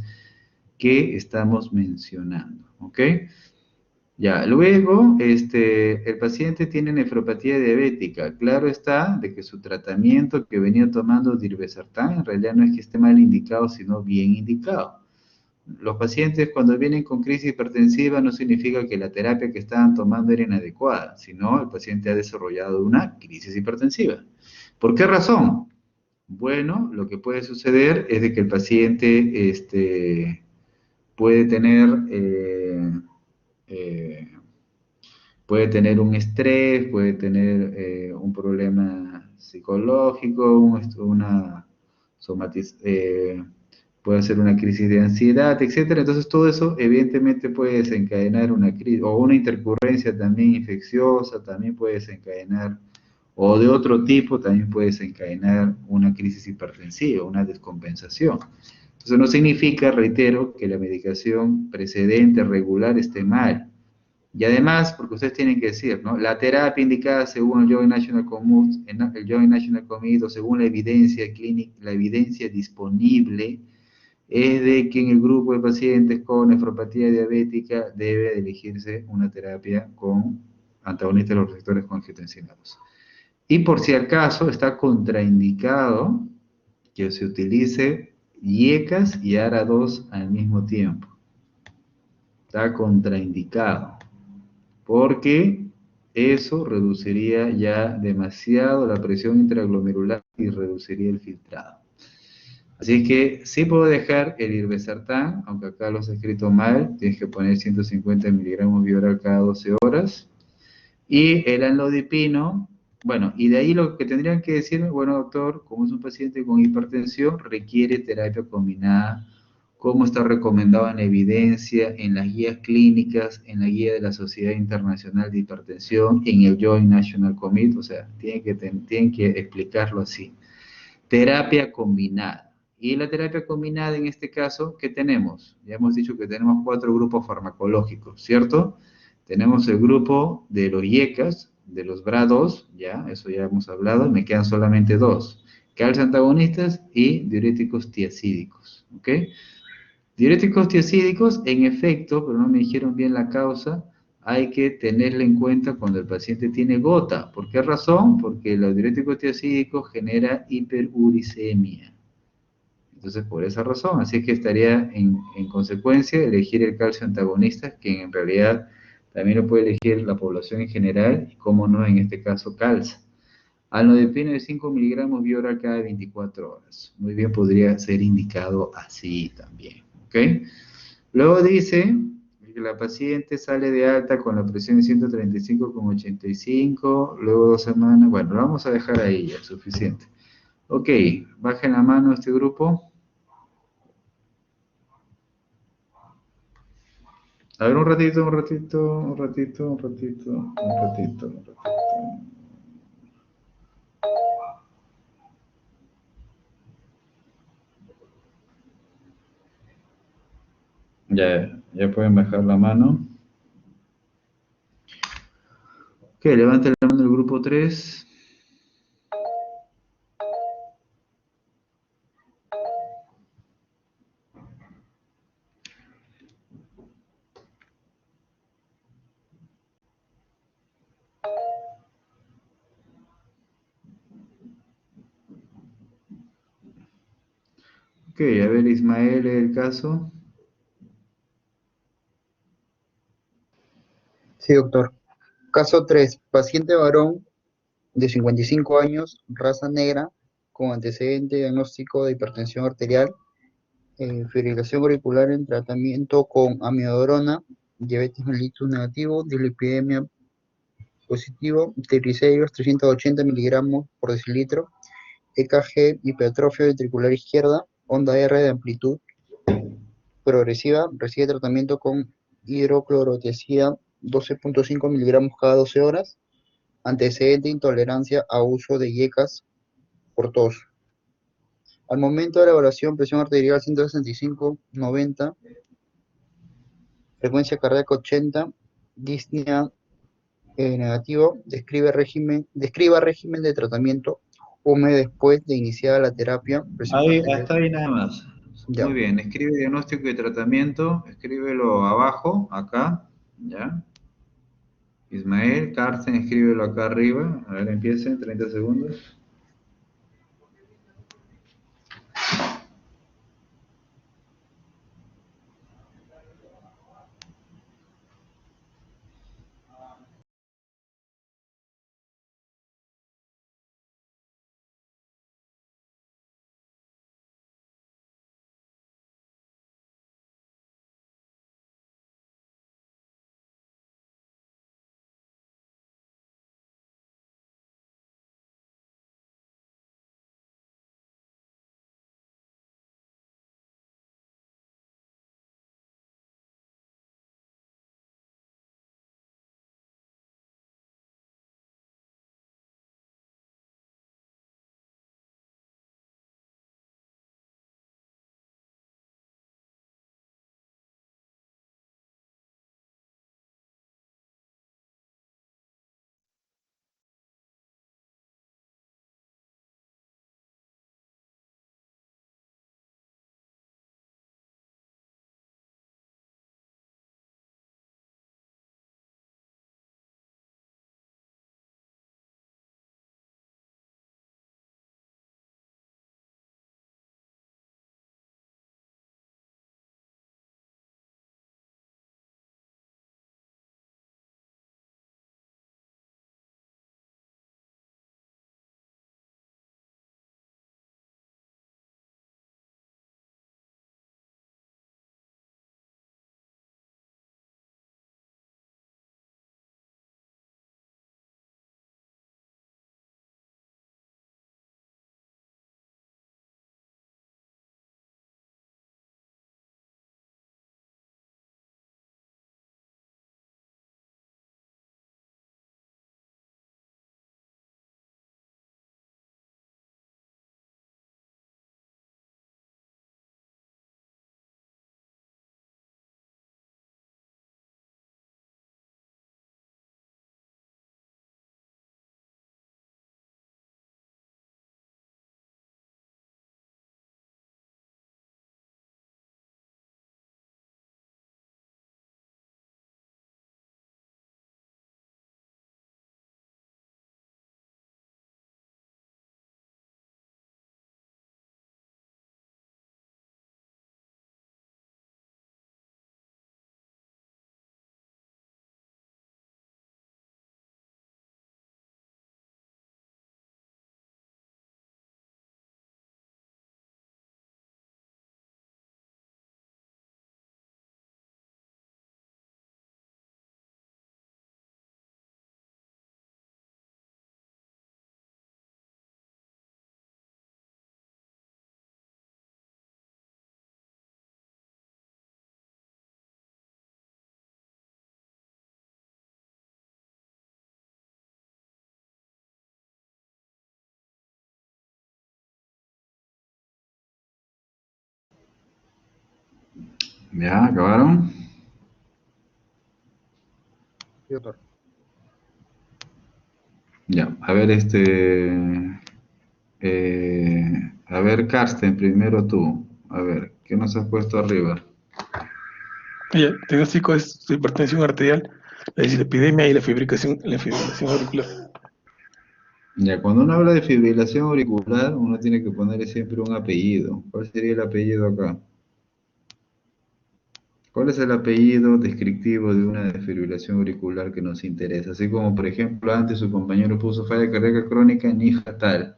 que estamos mencionando, ¿ok? Ya, luego, el paciente tiene nefropatía diabética. Claro está de que su tratamiento que venía tomando Dirbesartán en realidad no es que esté mal indicado, sino bien indicado. Los pacientes cuando vienen con crisis hipertensiva no significa que la terapia que estaban tomando era inadecuada, sino el paciente ha desarrollado una crisis hipertensiva. ¿Por qué razón? Bueno, lo que puede suceder es de que el paciente puede tener... eh, puede tener un estrés, puede tener un problema psicológico, puede ser una crisis de ansiedad, etcétera. Entonces todo eso evidentemente puede desencadenar una crisis, o una intercurrencia también infecciosa, también puede desencadenar, o de otro tipo también puede desencadenar una crisis hipertensiva, una descompensación. Entonces no significa, reitero, que la medicación precedente regular esté mal. Y además, porque ustedes tienen que decir, ¿no? La terapia indicada según el Joint National Committee o según la evidencia clínica, la evidencia disponible, es de que en el grupo de pacientes con nefropatía diabética debe de elegirse una terapia con antagonistas de los receptores angiotensinados. Y por si acaso está contraindicado que se utilice IECAS y ARA2 al mismo tiempo. Está contraindicado, porque eso reduciría ya demasiado la presión intraglomerular y reduciría el filtrado. Así que sí puedo dejar el Irbesartán, aunque acá lo has escrito mal, tienes que poner 150 miligramos vía oral cada 12 horas. Y el anlodipino, Bueno, y de ahí lo que tendrían que decir, bueno, doctor, como es un paciente con hipertensión, requiere terapia combinada, como está recomendado en evidencia, en las guías clínicas, en la guía de la Sociedad Internacional de Hipertensión, en el Joint National Committee, o sea, tienen que explicarlo así. Terapia combinada. Y la terapia combinada en este caso, ¿qué tenemos? Ya hemos dicho que tenemos 4 grupos farmacológicos, ¿cierto? Tenemos el grupo de los IECAS, de los BRA2, ya, eso ya hemos hablado, me quedan solamente 2, calcio antagonistas y diuréticos tiacídicos, ¿ok? Diuréticos tiacídicos, en efecto, pero no me dijeron bien la causa, hay que tenerla en cuenta cuando el paciente tiene gota. ¿Por qué razón? Porque los diuréticos tiacídicos genera hiperuricemia. Entonces, por esa razón, así es que estaría en consecuencia elegir el calcio antagonista, que en realidad también lo puede elegir la población en general, y cómo no, en este caso, calza. Alnodipino de 5 miligramos vía oral cada 24 horas. Muy bien, podría ser indicado así también. ¿Ok? Luego dice que la paciente sale de alta con la presión de 135,85, luego 2 semanas. Bueno, lo vamos a dejar ahí ya, suficiente. Ok, bajen la mano este grupo. A ver, un ratito, un ratito, un ratito, un ratito, un ratito, un ratito. Ya pueden bajar la mano. Ok, levanten la mano del grupo 3. Ok, a ver, Ismael, el caso. Sí, doctor. Caso 3. Paciente varón de 55 años, raza negra, con antecedente diagnóstico de hipertensión arterial, fibrilación auricular en tratamiento con amiodarona, diabetes mellitus negativo, dislipidemia positivo, triglicéridos 380 miligramos por decilitro, EKG, hipertrofia ventricular izquierda, onda R de amplitud progresiva, recibe tratamiento con hidroclorotiazida 12,5 miligramos cada 12 horas, antecedente de intolerancia a uso de IECAS por tos. Al momento de la evaluación, presión arterial 165/90, frecuencia cardíaca 80, disnea negativo, describa régimen de tratamiento un mes después de iniciar la terapia, presión Ahí, arterial. hasta ahí nada más. Ya. Muy bien, escribe diagnóstico y tratamiento, escríbelo abajo, acá, ¿ya? Ismael, Carsten, escríbelo acá arriba. A ver, empiecen, 30 segundos. ¿Ya? ¿Acabaron? Sí, doctor. Ya, a ver, a ver, Carsten, primero tú. A ver, ¿qué nos has puesto arriba? El diagnóstico es hipertensión arterial, la dislipidemia y la fibrilación auricular. Ya, cuando uno habla de fibrilación auricular, uno tiene que ponerle siempre un apellido. ¿Cuál sería el apellido acá? ¿Cuál es el apellido descriptivo de una desfibrilación auricular que nos interesa? Así como, por ejemplo, antes su compañero puso falla cardíaca crónica, NIFA tal.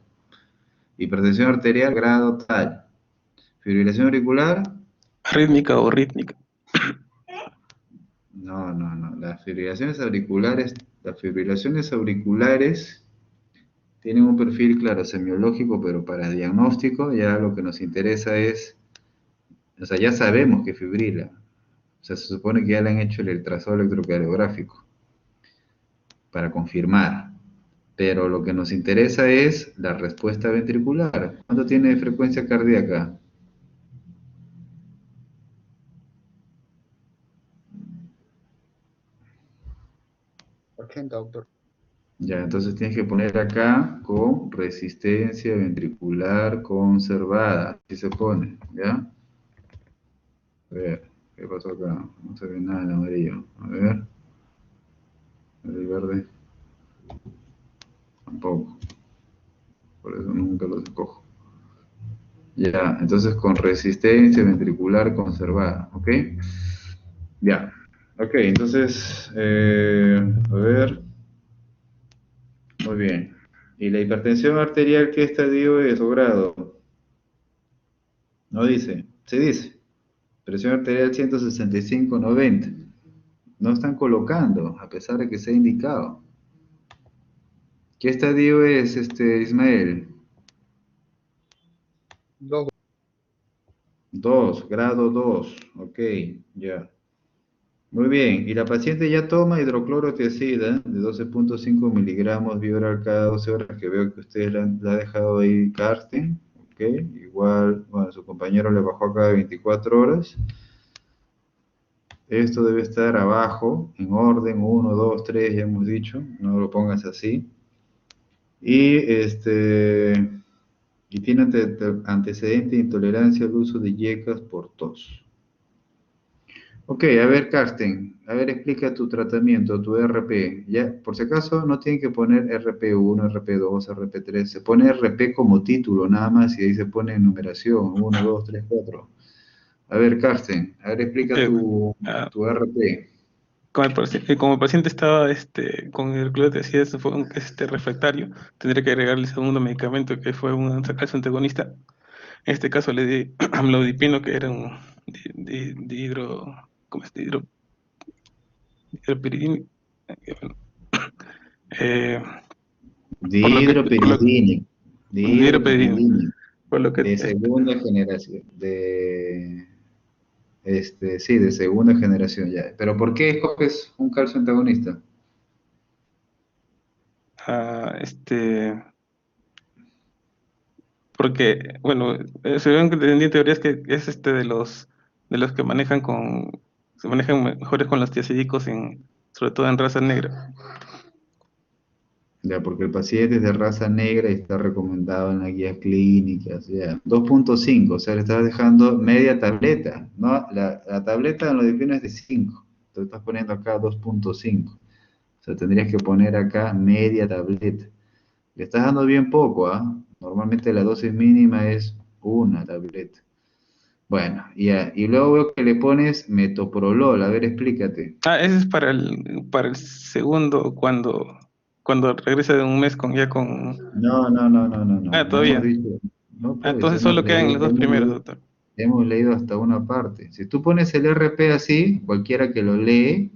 Hipertensión arterial, grado tal. Fibrilación auricular, Rítmica o rítmica. no, no, no. Las fibrilaciones auriculares tienen un perfil, claro, semiológico, pero para diagnóstico ya lo que nos interesa es, o sea, ya sabemos que fibrila. O sea, se supone que ya le han hecho el trazado electrocardiográfico para confirmar. Pero lo que nos interesa es la respuesta ventricular. ¿Cuánto tiene de frecuencia cardíaca? $80, doctor. Ya, entonces tienes que poner acá con resistencia ventricular conservada. Así se pone, ¿ya? A ver, ¿qué pasó acá? No se ve nada en amarillo. A ver. El verde. Tampoco. Por eso nunca los escojo. Ya, entonces con resistencia ventricular conservada, ¿ok? Ya. Ok, entonces, a ver. Muy bien. ¿Y la hipertensión arterial qué estadio es o grado? No dice. Sí dice. Presión arterial 165/90. No están colocando, a pesar de que se ha indicado. ¿Qué estadio es, Ismael? 2. 2, grado 2. Ok, ya. Muy bien. Y la paciente ya toma hidroclorotiazida de 12,5 miligramos vía oral cada 12 horas, que veo que usted la ha dejado ahí, Carsten. Ok, igual, bueno, su compañero le bajó acá de 24 horas. Esto debe estar abajo, en orden, 1, 2, 3, ya hemos dicho, no lo pongas así. Y y tiene antecedente de intolerancia al uso de yecas por tos. Ok, a ver, Carsten, a ver, explica tu tratamiento, tu RP. Ya, por si acaso, no tienen que poner RP1, RP2, RP3, se pone RP como título nada más y ahí se pone numeración, 1, 2, 3, 4. A ver, Carsten, a ver, explica tu RP. Como el paciente estaba con el hidroclorotiazida, eso fue un refractario, tendría que agregarle el segundo medicamento que fue un calcio antagonista. En este caso le di amlodipino, que era un de hidro, ¿cómo es? De hidropiridina. Bueno, Dihidropiridina. Dihidropiridina. Por lo que De segunda generación. Sí, de segunda generación ya. Pero ¿por qué escoges un calcio antagonista? Porque, bueno, se ven en teorías que es de los que se manejan mejores con los tiazidicos sobre todo en raza negra. Ya, porque el paciente es de raza negra y está recomendado en las guías clínicas, ya. 2,5, o sea, le estás dejando media tableta, ¿no? La tableta en los es de 5, te estás poniendo acá 2,5. O sea, tendrías que poner acá media tableta. Le estás dando bien poco, ¿ah? Normalmente la dosis mínima es una tableta. Bueno, ya. Y luego veo que le pones metoprolol, a ver, explícate. Ese es para el segundo, cuando regresa de un mes con. No. No Todavía. hemos dicho. No, pues, Entonces solo quedan los dos primeros, doctor. Hemos leído hasta una parte. Si tú pones el RP así, cualquiera que lo lee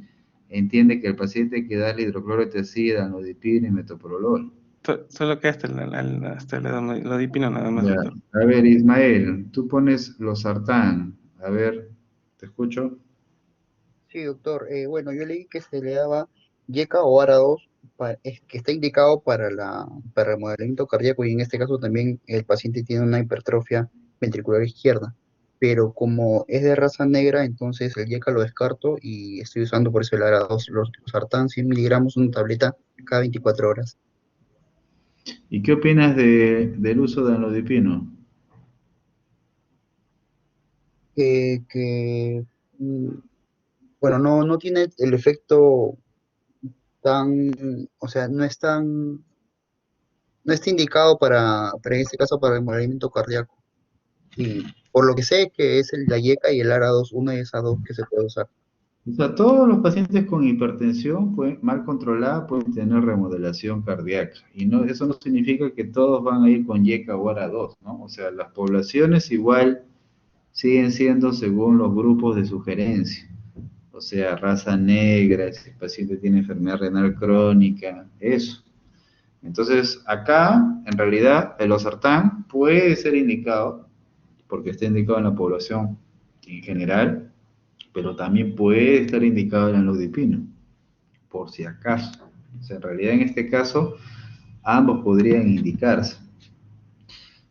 entiende que el paciente hay que darle hidroclorotiazida, amlodipina y metoprolol. Solo queda hasta el amlodipino nada más, Ya. doctor. A ver, Ismael, tú pones losartán. A ver, ¿te escucho? Sí, doctor. Bueno, yo leí que se le daba YECA o ARA2, que está indicado para el remodelamiento cardíaco y en este caso también el paciente tiene una hipertrofia ventricular izquierda. pero como es de raza negra, entonces el YECA lo descarto y estoy usando por eso el ARA2, los sartán 100 miligramos, una tableta cada 24 horas. ¿Y qué opinas del uso de anlodipino? Que, bueno, no tiene el efecto tan, o sea, no está indicado en este caso para el movimiento cardíaco. Y por lo que sé que es la YECA y el ARA2, una de esas dos que se puede usar. O sea, todos los pacientes con hipertensión mal controlada pueden tener remodelación cardíaca. Y no, eso no significa que todos van a ir con YECA o ARA2, ¿no? O sea, las poblaciones igual siguen siendo según los grupos de sugerencia. O sea, raza negra, si el paciente tiene enfermedad renal crónica, eso. Entonces, acá, en realidad, el losartán puede ser indicado, porque está indicado en la población en general, pero también puede estar indicado el anlodipino, por si acaso. O sea, en realidad, en este caso, ambos podrían indicarse.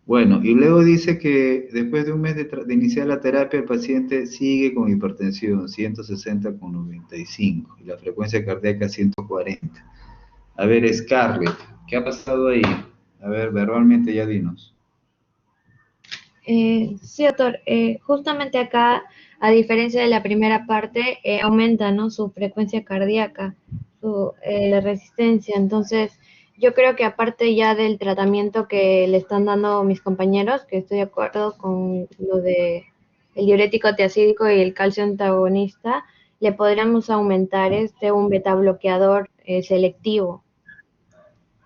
Bueno, y luego dice que después de un mes de iniciar la terapia, el paciente sigue con hipertensión, 160/95, y la frecuencia cardíaca 140. A ver, Scarlett, ¿qué ha pasado ahí? A ver, verbalmente ya dinos. Sí, doctor. Justamente acá, a diferencia de la primera parte, aumenta, ¿no?, su frecuencia cardíaca, la resistencia. Entonces, yo creo que aparte ya del tratamiento que le están dando mis compañeros, que estoy de acuerdo con lo de el diurético tiacídico y el calcio antagonista, le podríamos aumentar un beta bloqueador selectivo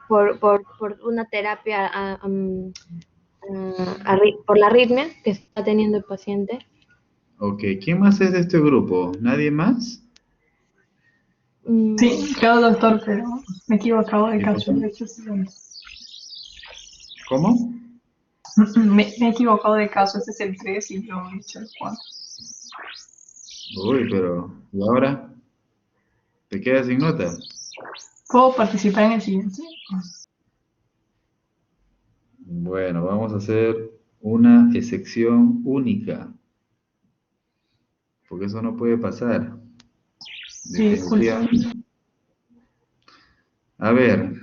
por una terapia por la arritmia que está teniendo el paciente. Ok, ¿quién más es de este grupo? ¿Nadie más? Sí, claro, doctor, pero me he equivocado de ¿Qué caso. pasó? De hecho, sí, ¿Cómo? me he equivocado de caso. Este es el 3 y yo he hecho el 4. Uy, pero, ¿y ahora? ¿Te quedas sin nota? ¿Puedo participar en el siguiente? Bueno, vamos a hacer una excepción única, porque eso no puede pasar. Sí, disculpa. Definitivamente. A ver,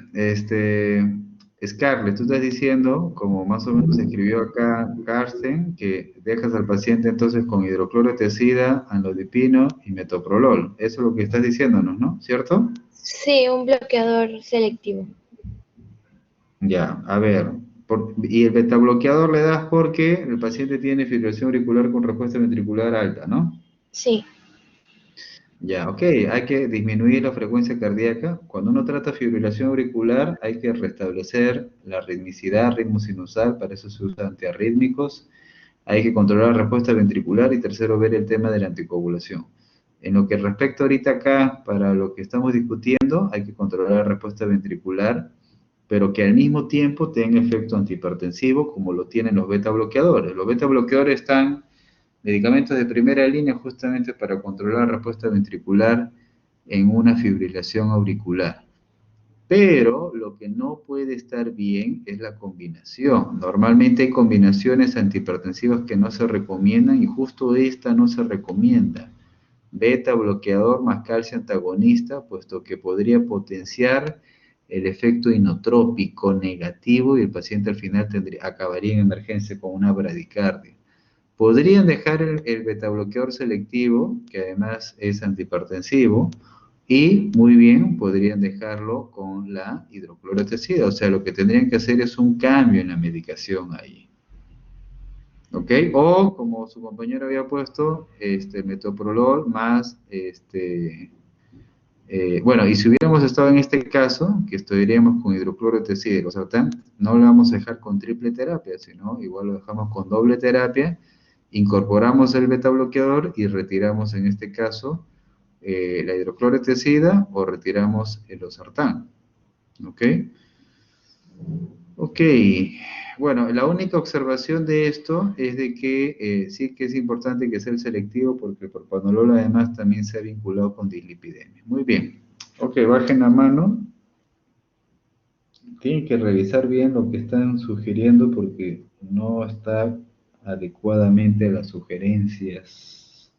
Scarlett, tú estás diciendo, como más o menos escribió acá Carsten, que dejas al paciente entonces con hidroclorotiazida, anlodipino y metoprolol. Eso es lo que estás diciéndonos, ¿no? ¿Cierto? Sí, un bloqueador selectivo. Ya, a ver. Y el betabloqueador le das porque el paciente tiene fibrilación auricular con respuesta ventricular alta, ¿no? Sí. Ya, ok, hay que disminuir la frecuencia cardíaca. Cuando uno trata fibrilación auricular, hay que restablecer la ritmicidad, ritmo sinusal, para eso se usan antiarrítmicos. Hay que controlar la respuesta ventricular y tercero, ver el tema de la anticoagulación. En lo que respecta ahorita acá, para lo que estamos discutiendo, hay que controlar la respuesta ventricular, pero que al mismo tiempo tenga efecto antihipertensivo, como lo tienen los beta bloqueadores. Los beta bloqueadores están medicamentos de primera línea justamente para controlar la respuesta ventricular en una fibrilación auricular. Pero lo que no puede estar bien es la combinación. Normalmente hay combinaciones antihipertensivas que no se recomiendan y justo esta no se recomienda. Beta bloqueador más calcio antagonista, puesto que podría potenciar el efecto inotrópico negativo y el paciente al final acabaría en emergencia con una bradicardia. Podrían dejar el betabloqueador selectivo, que además es antihipertensivo, y muy bien podrían dejarlo con la hidroclorotiazida. O sea, lo que tendrían que hacer es un cambio en la medicación ahí. ¿Ok? O, como su compañero había puesto, metoprolol más, bueno, y si hubiéramos estado en este caso, que estaríamos con hidroclorotiazida y losartán, no lo vamos a dejar con triple terapia, sino igual lo dejamos con doble terapia, incorporamos el beta bloqueador y retiramos en este caso la hidroclorotiazida o retiramos el losartán. ¿Ok? Ok, bueno, la única observación de esto es de que sí que es importante que sea el selectivo porque el propranolol además también se ha vinculado con dislipidemia. Muy bien. Ok, bajen la mano. Tienen que revisar bien lo que están sugiriendo porque no está adecuadamente las sugerencias.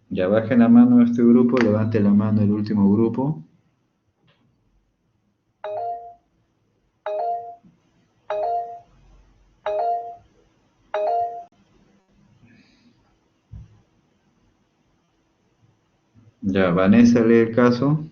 Ya baje la mano este grupo, levante la mano el último grupo. Ya, Vanessa lee el caso.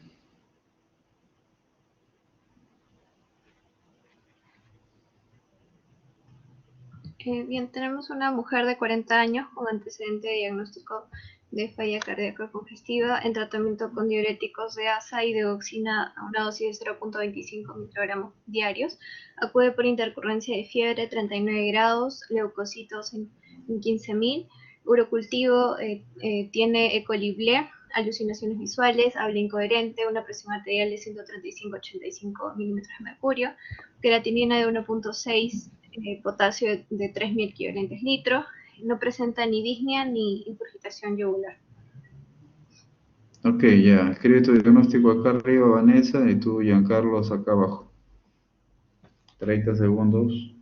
Bien, tenemos una mujer de 40 años con antecedente de diagnóstico de falla cardíaca congestiva en tratamiento con diuréticos de asa y dioxina a una dosis de 0.25 microgramos diarios. Acude por intercurrencia de fiebre, 39 grados, leucocitos en 15.000, urocultivo, tiene ecoliblé, alucinaciones visuales, habla incoherente, una presión arterial de 135-85 milímetros de mercurio, creatinina de 1.6, potasio de 3.000 equivalentes litros, no presenta ni disnea ni ingurgitación yugular. Ok, ya, escribe tu diagnóstico acá arriba, Vanessa, y tú, Giancarlos, acá abajo. 30 segundos.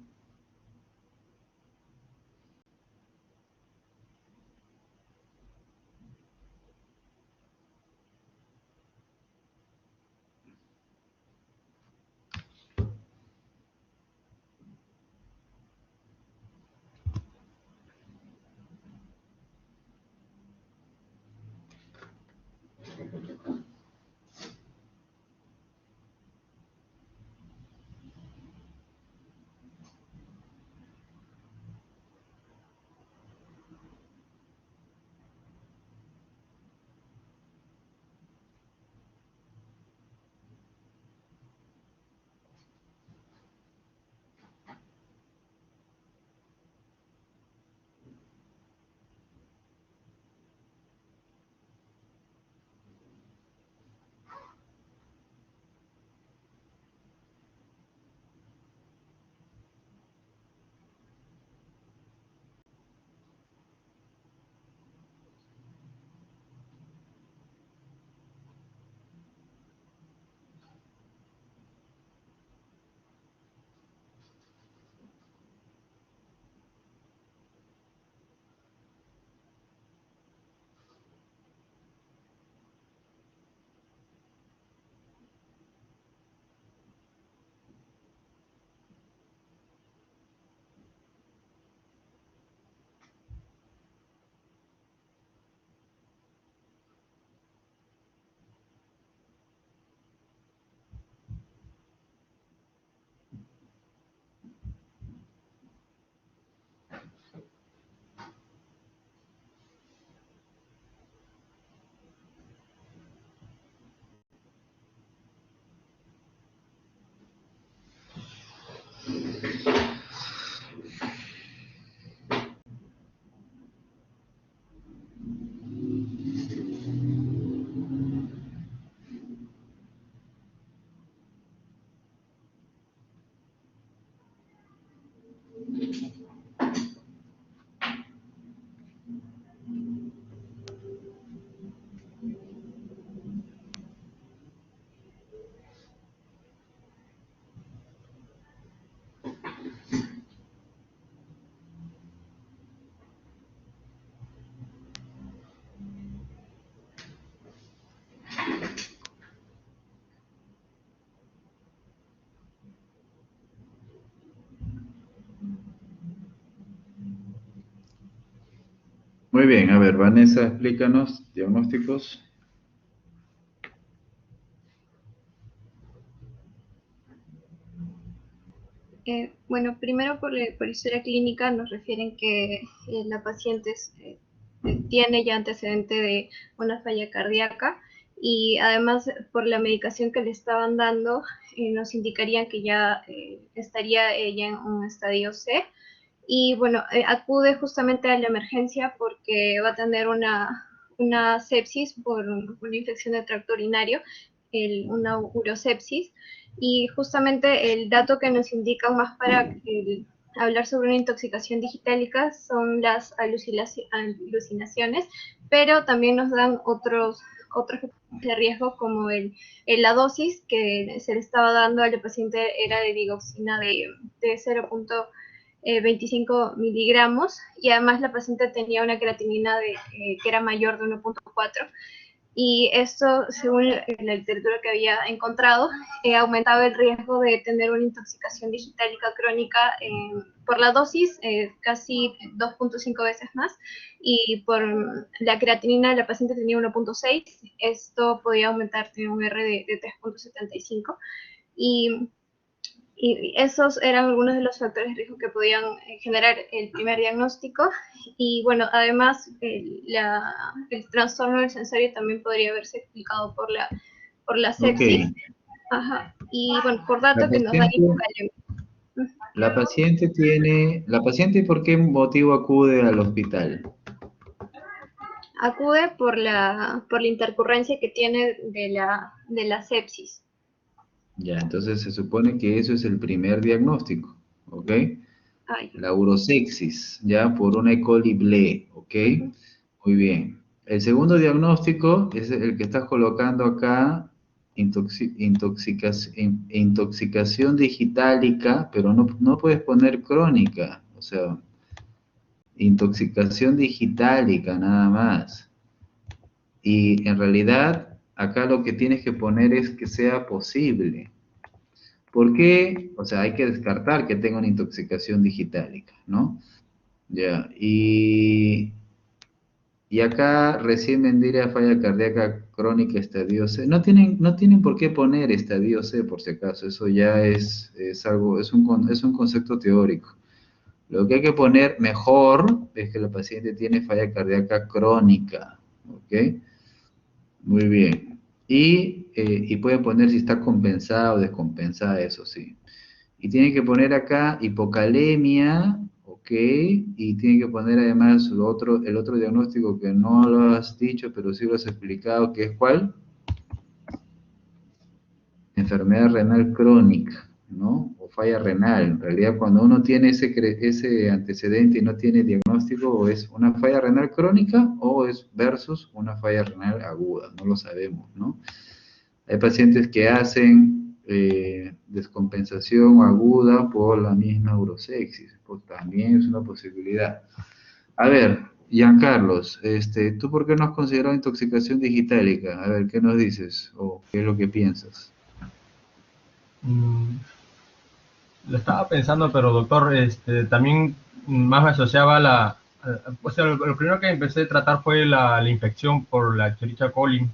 Muy bien, a ver, Vanessa, explícanos, diagnósticos. Bueno, primero por historia clínica nos refieren que la paciente tiene ya antecedente de una falla cardíaca y además por la medicación que le estaban dando nos indicarían que ya estaría ella en un estadio C. Y bueno, acude justamente a la emergencia porque va a tener una sepsis por una infección de tracto urinario, una urosepsis, y justamente el dato que nos indica más para hablar sobre una intoxicación digitálica son las alucinaciones, pero también nos dan otros de riesgo como la dosis que se le estaba dando al paciente era de digoxina de 0.25 miligramos, y además la paciente tenía una creatinina que era mayor de 1.4, y esto, según la literatura que había encontrado, aumentaba el riesgo de tener una intoxicación digitálica crónica por la dosis, casi 2.5 veces más, y por la creatinina la paciente tenía 1.6, esto podía aumentar, tenía un R de 3.75, y esos eran algunos de los factores de riesgo que podían generar el primer diagnóstico. Y bueno, además el trastorno del sensorio también podría haberse explicado por la sepsis. Ok. Ajá. Y bueno, por datos La que nos dan paciente, la paciente, ¿por qué motivo acude al hospital? acude por la intercurrencia que tiene de la sepsis. Ya, entonces se supone que eso es el primer diagnóstico, ¿ok? Ay, La urosexis, ya, por una E. coli ble, ¿ok? Muy bien. El segundo diagnóstico es el que estás colocando acá, intoxicación digitálica, pero no puedes poner crónica, o sea, intoxicación digitálica nada más. Y en realidad, acá lo que tienes que poner es que sea posible. ¿Por qué? O sea, hay que descartar que tenga una intoxicación digitálica, ¿no? Ya, y acá recién vendría falla cardíaca crónica estadio C. No tienen por qué poner estadio C, por si acaso, eso ya es algo, es un concepto teórico. Lo que hay que poner mejor es que la paciente tiene falla cardíaca crónica, ¿ok? Muy bien. Y pueden poner si está compensada o descompensada, eso sí. Y tienen que poner acá hipocalemia, ¿ok? Y tienen que poner además el otro diagnóstico que no lo has dicho, pero sí lo has explicado, que es ¿cuál? Enfermedad renal crónica, ¿no? O falla renal. En realidad, cuando uno tiene ese antecedente y no tiene diagnóstico, o es una falla renal crónica o es versus una falla renal aguda, no lo sabemos, ¿no? Hay pacientes que hacen descompensación aguda por la misma urosexis, pues también es una posibilidad. A ver, Giancarlos, ¿tú por qué no has considerado intoxicación digitálica? A ver, ¿qué nos dices? ¿O qué es lo que piensas? Lo estaba pensando, pero doctor, también más me asociaba o sea, lo primero que empecé a tratar fue la infección por la Escherichia coli.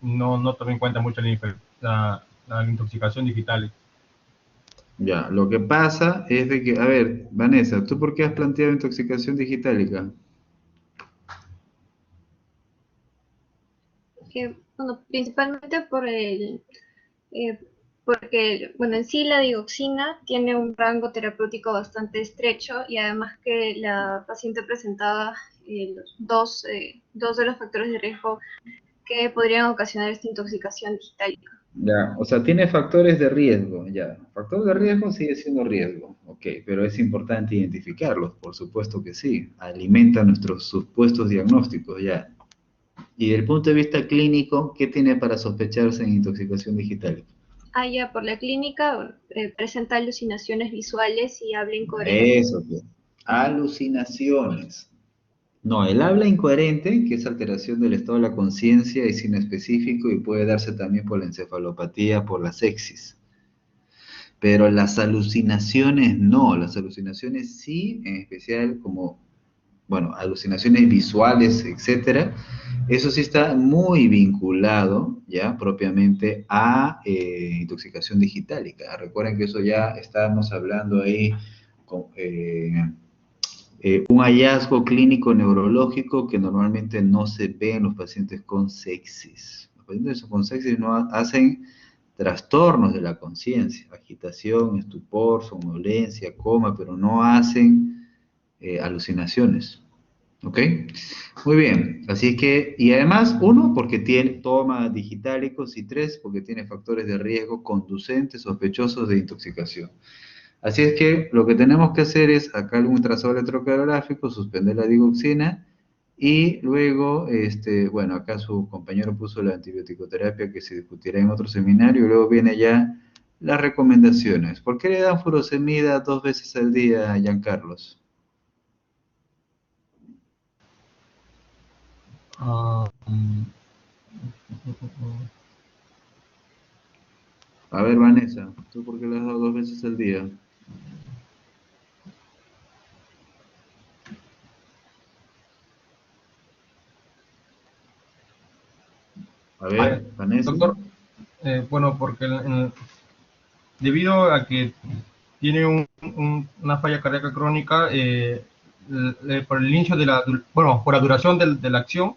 No tomé en cuenta mucho la intoxicación digital. Ya, lo que pasa es de que, a ver, Vanessa, ¿tú por qué has planteado intoxicación digitálica? Bueno, principalmente porque, bueno, en sí la digoxina tiene un rango terapéutico bastante estrecho, y además que la paciente presentaba dos de los factores de riesgo que podrían ocasionar esta intoxicación digitálica. Ya, o sea, tiene factores de riesgo, ya. Factor de riesgo sigue siendo riesgo, ok, pero es importante identificarlos, por supuesto que sí. Alimenta nuestros supuestos diagnósticos, ya. Y desde el punto de vista clínico, ¿qué tiene para sospecharse en intoxicación digital? Ya por la clínica presenta alucinaciones visuales y habla incoherente. Eso, pues. Alucinaciones. No, el habla incoherente, que es alteración del estado de la conciencia, es inespecífico y puede darse también por la encefalopatía, por la sepsis. Pero las alucinaciones no, las alucinaciones sí, en especial como, bueno, alucinaciones visuales, etcétera, eso sí está muy vinculado, ya, propiamente a intoxicación digitálica. Recuerden que eso ya estábamos hablando ahí con un hallazgo clínico neurológico que normalmente no se ve en los pacientes con sepsis. Los pacientes con sepsis no hacen trastornos de la conciencia, agitación, estupor, somnolencia, coma, pero no hacen alucinaciones. ¿Ok? Muy bien, así que, y además, uno, porque toma digitálicos, y tres, porque tiene factores de riesgo conducentes, sospechosos de intoxicación. Así es que lo que tenemos que hacer es sacar un ultrasonido electrocardiográfico, suspender la digoxina Y luego, bueno, acá su compañero puso la antibiótico-terapia que se discutirá en otro seminario, y luego viene ya las recomendaciones. ¿Por qué le dan furosemida 2 veces al día, Giancarlos? A ver, Vanessa, ¿tú por qué le has dado 2 veces al día? A ver, Vanessa. Doctor, bueno, porque debido a que tiene una falla cardíaca crónica, por el inicio de bueno, por la duración de la acción,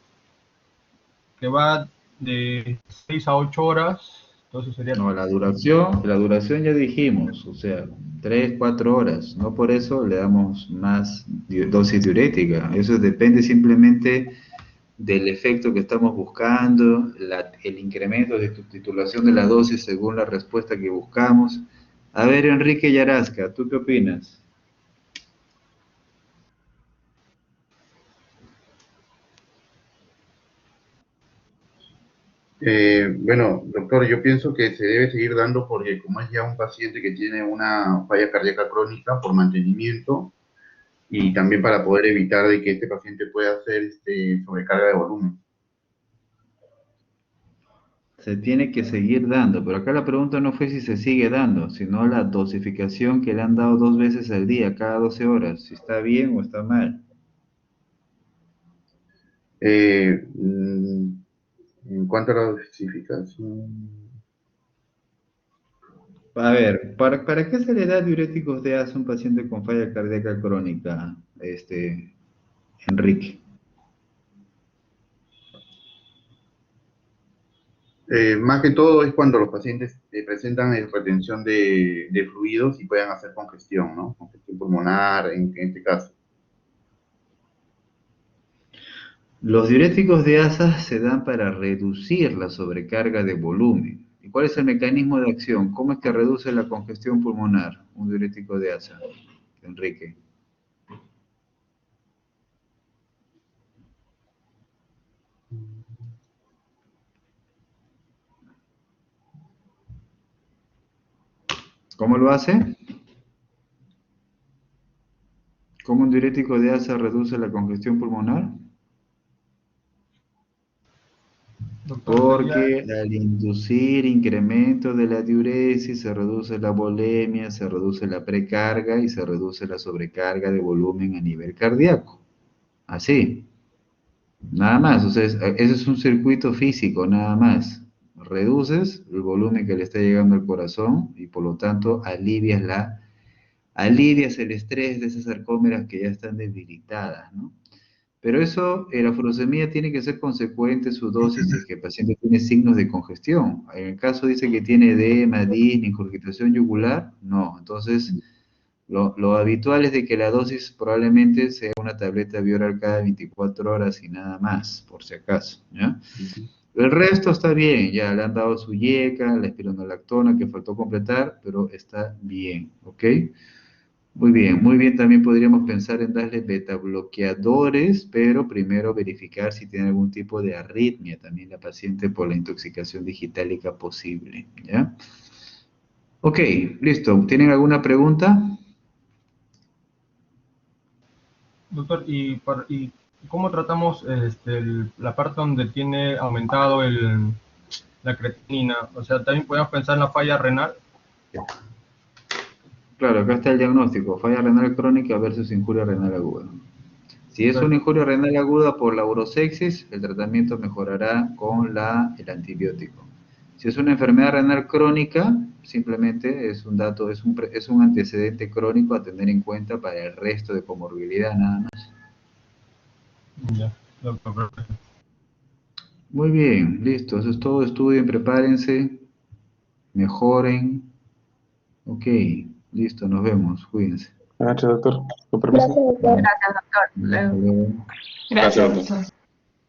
que va de 6 a 8 horas, entonces sería... No, la duración ya dijimos, o sea, 3, 4 horas. No por eso le damos más dosis diurética. Eso depende simplemente del efecto que estamos buscando, el incremento de titulación de la dosis según la respuesta que buscamos. A ver, Enrique Yarasca, ¿tú qué opinas? Bueno, doctor, yo pienso que se debe seguir dando porque como es ya un paciente que tiene una falla cardíaca crónica por mantenimiento y también para poder evitar de que este paciente pueda hacer sobrecarga de volumen. Se tiene que seguir dando, pero acá la pregunta no fue si se sigue dando, sino la dosificación que le han dado 2 veces al día, cada 12 horas, si está bien o está mal. En cuanto a la dosificación... A ver, ¿para qué se le da diuréticos de asa a un paciente con falla cardíaca crónica, Enrique? Más que todo es cuando los pacientes presentan retención de fluidos y puedan hacer congestión, ¿no? Congestión pulmonar, en este caso. Los diuréticos de asa se dan para reducir la sobrecarga de volumen. ¿Y cuál es el mecanismo de acción? ¿Cómo es que reduce la congestión pulmonar un diurético de asa, Enrique? ¿Cómo lo hace? ¿Cómo un diurético de asa reduce la congestión pulmonar? Porque al inducir incremento de la diuresis se reduce la volemia, se reduce la precarga y se reduce la sobrecarga de volumen a nivel cardíaco. Así. Nada más. O sea, ese es un circuito físico, nada más. Reduces el volumen que le está llegando al corazón y por lo tanto alivias el estrés de esas sarcómeras que ya están debilitadas, ¿no? Pero eso, la furosemida tiene que ser consecuente su dosis si es que el paciente tiene signos de congestión. En el caso dice que tiene edema, disnea, ingurgitación yugular, no. Entonces, lo habitual es de que la dosis probablemente sea una tableta bioral cada 24 horas y nada más, por si acaso, ¿ya? El resto está bien, ya le han dado su yeca, la espironolactona que faltó completar, pero está bien, ¿ok? Muy bien, también podríamos pensar en darle beta bloqueadores, pero primero verificar si tiene algún tipo de arritmia también la paciente por la intoxicación digitálica posible, ¿ya? Ok, listo. ¿Tienen alguna pregunta? Doctor, ¿y cómo tratamos la parte donde tiene aumentado la creatinina? O sea, también podemos pensar en la falla renal. Claro, acá está el diagnóstico, falla renal crónica versus injuria renal aguda. Si es una injuria renal aguda por la urosexis, el tratamiento mejorará con el antibiótico. Si es una enfermedad renal crónica, simplemente es un dato, es un antecedente crónico a tener en cuenta para el resto de comorbilidad, nada más. Ya, doctor. Muy bien, listo, eso es todo, estudien, prepárense, mejoren. Ok, listo, nos vemos, cuídense. Gracias, doctor. Con permiso. Gracias, doctor. Hasta luego. Gracias, doctor.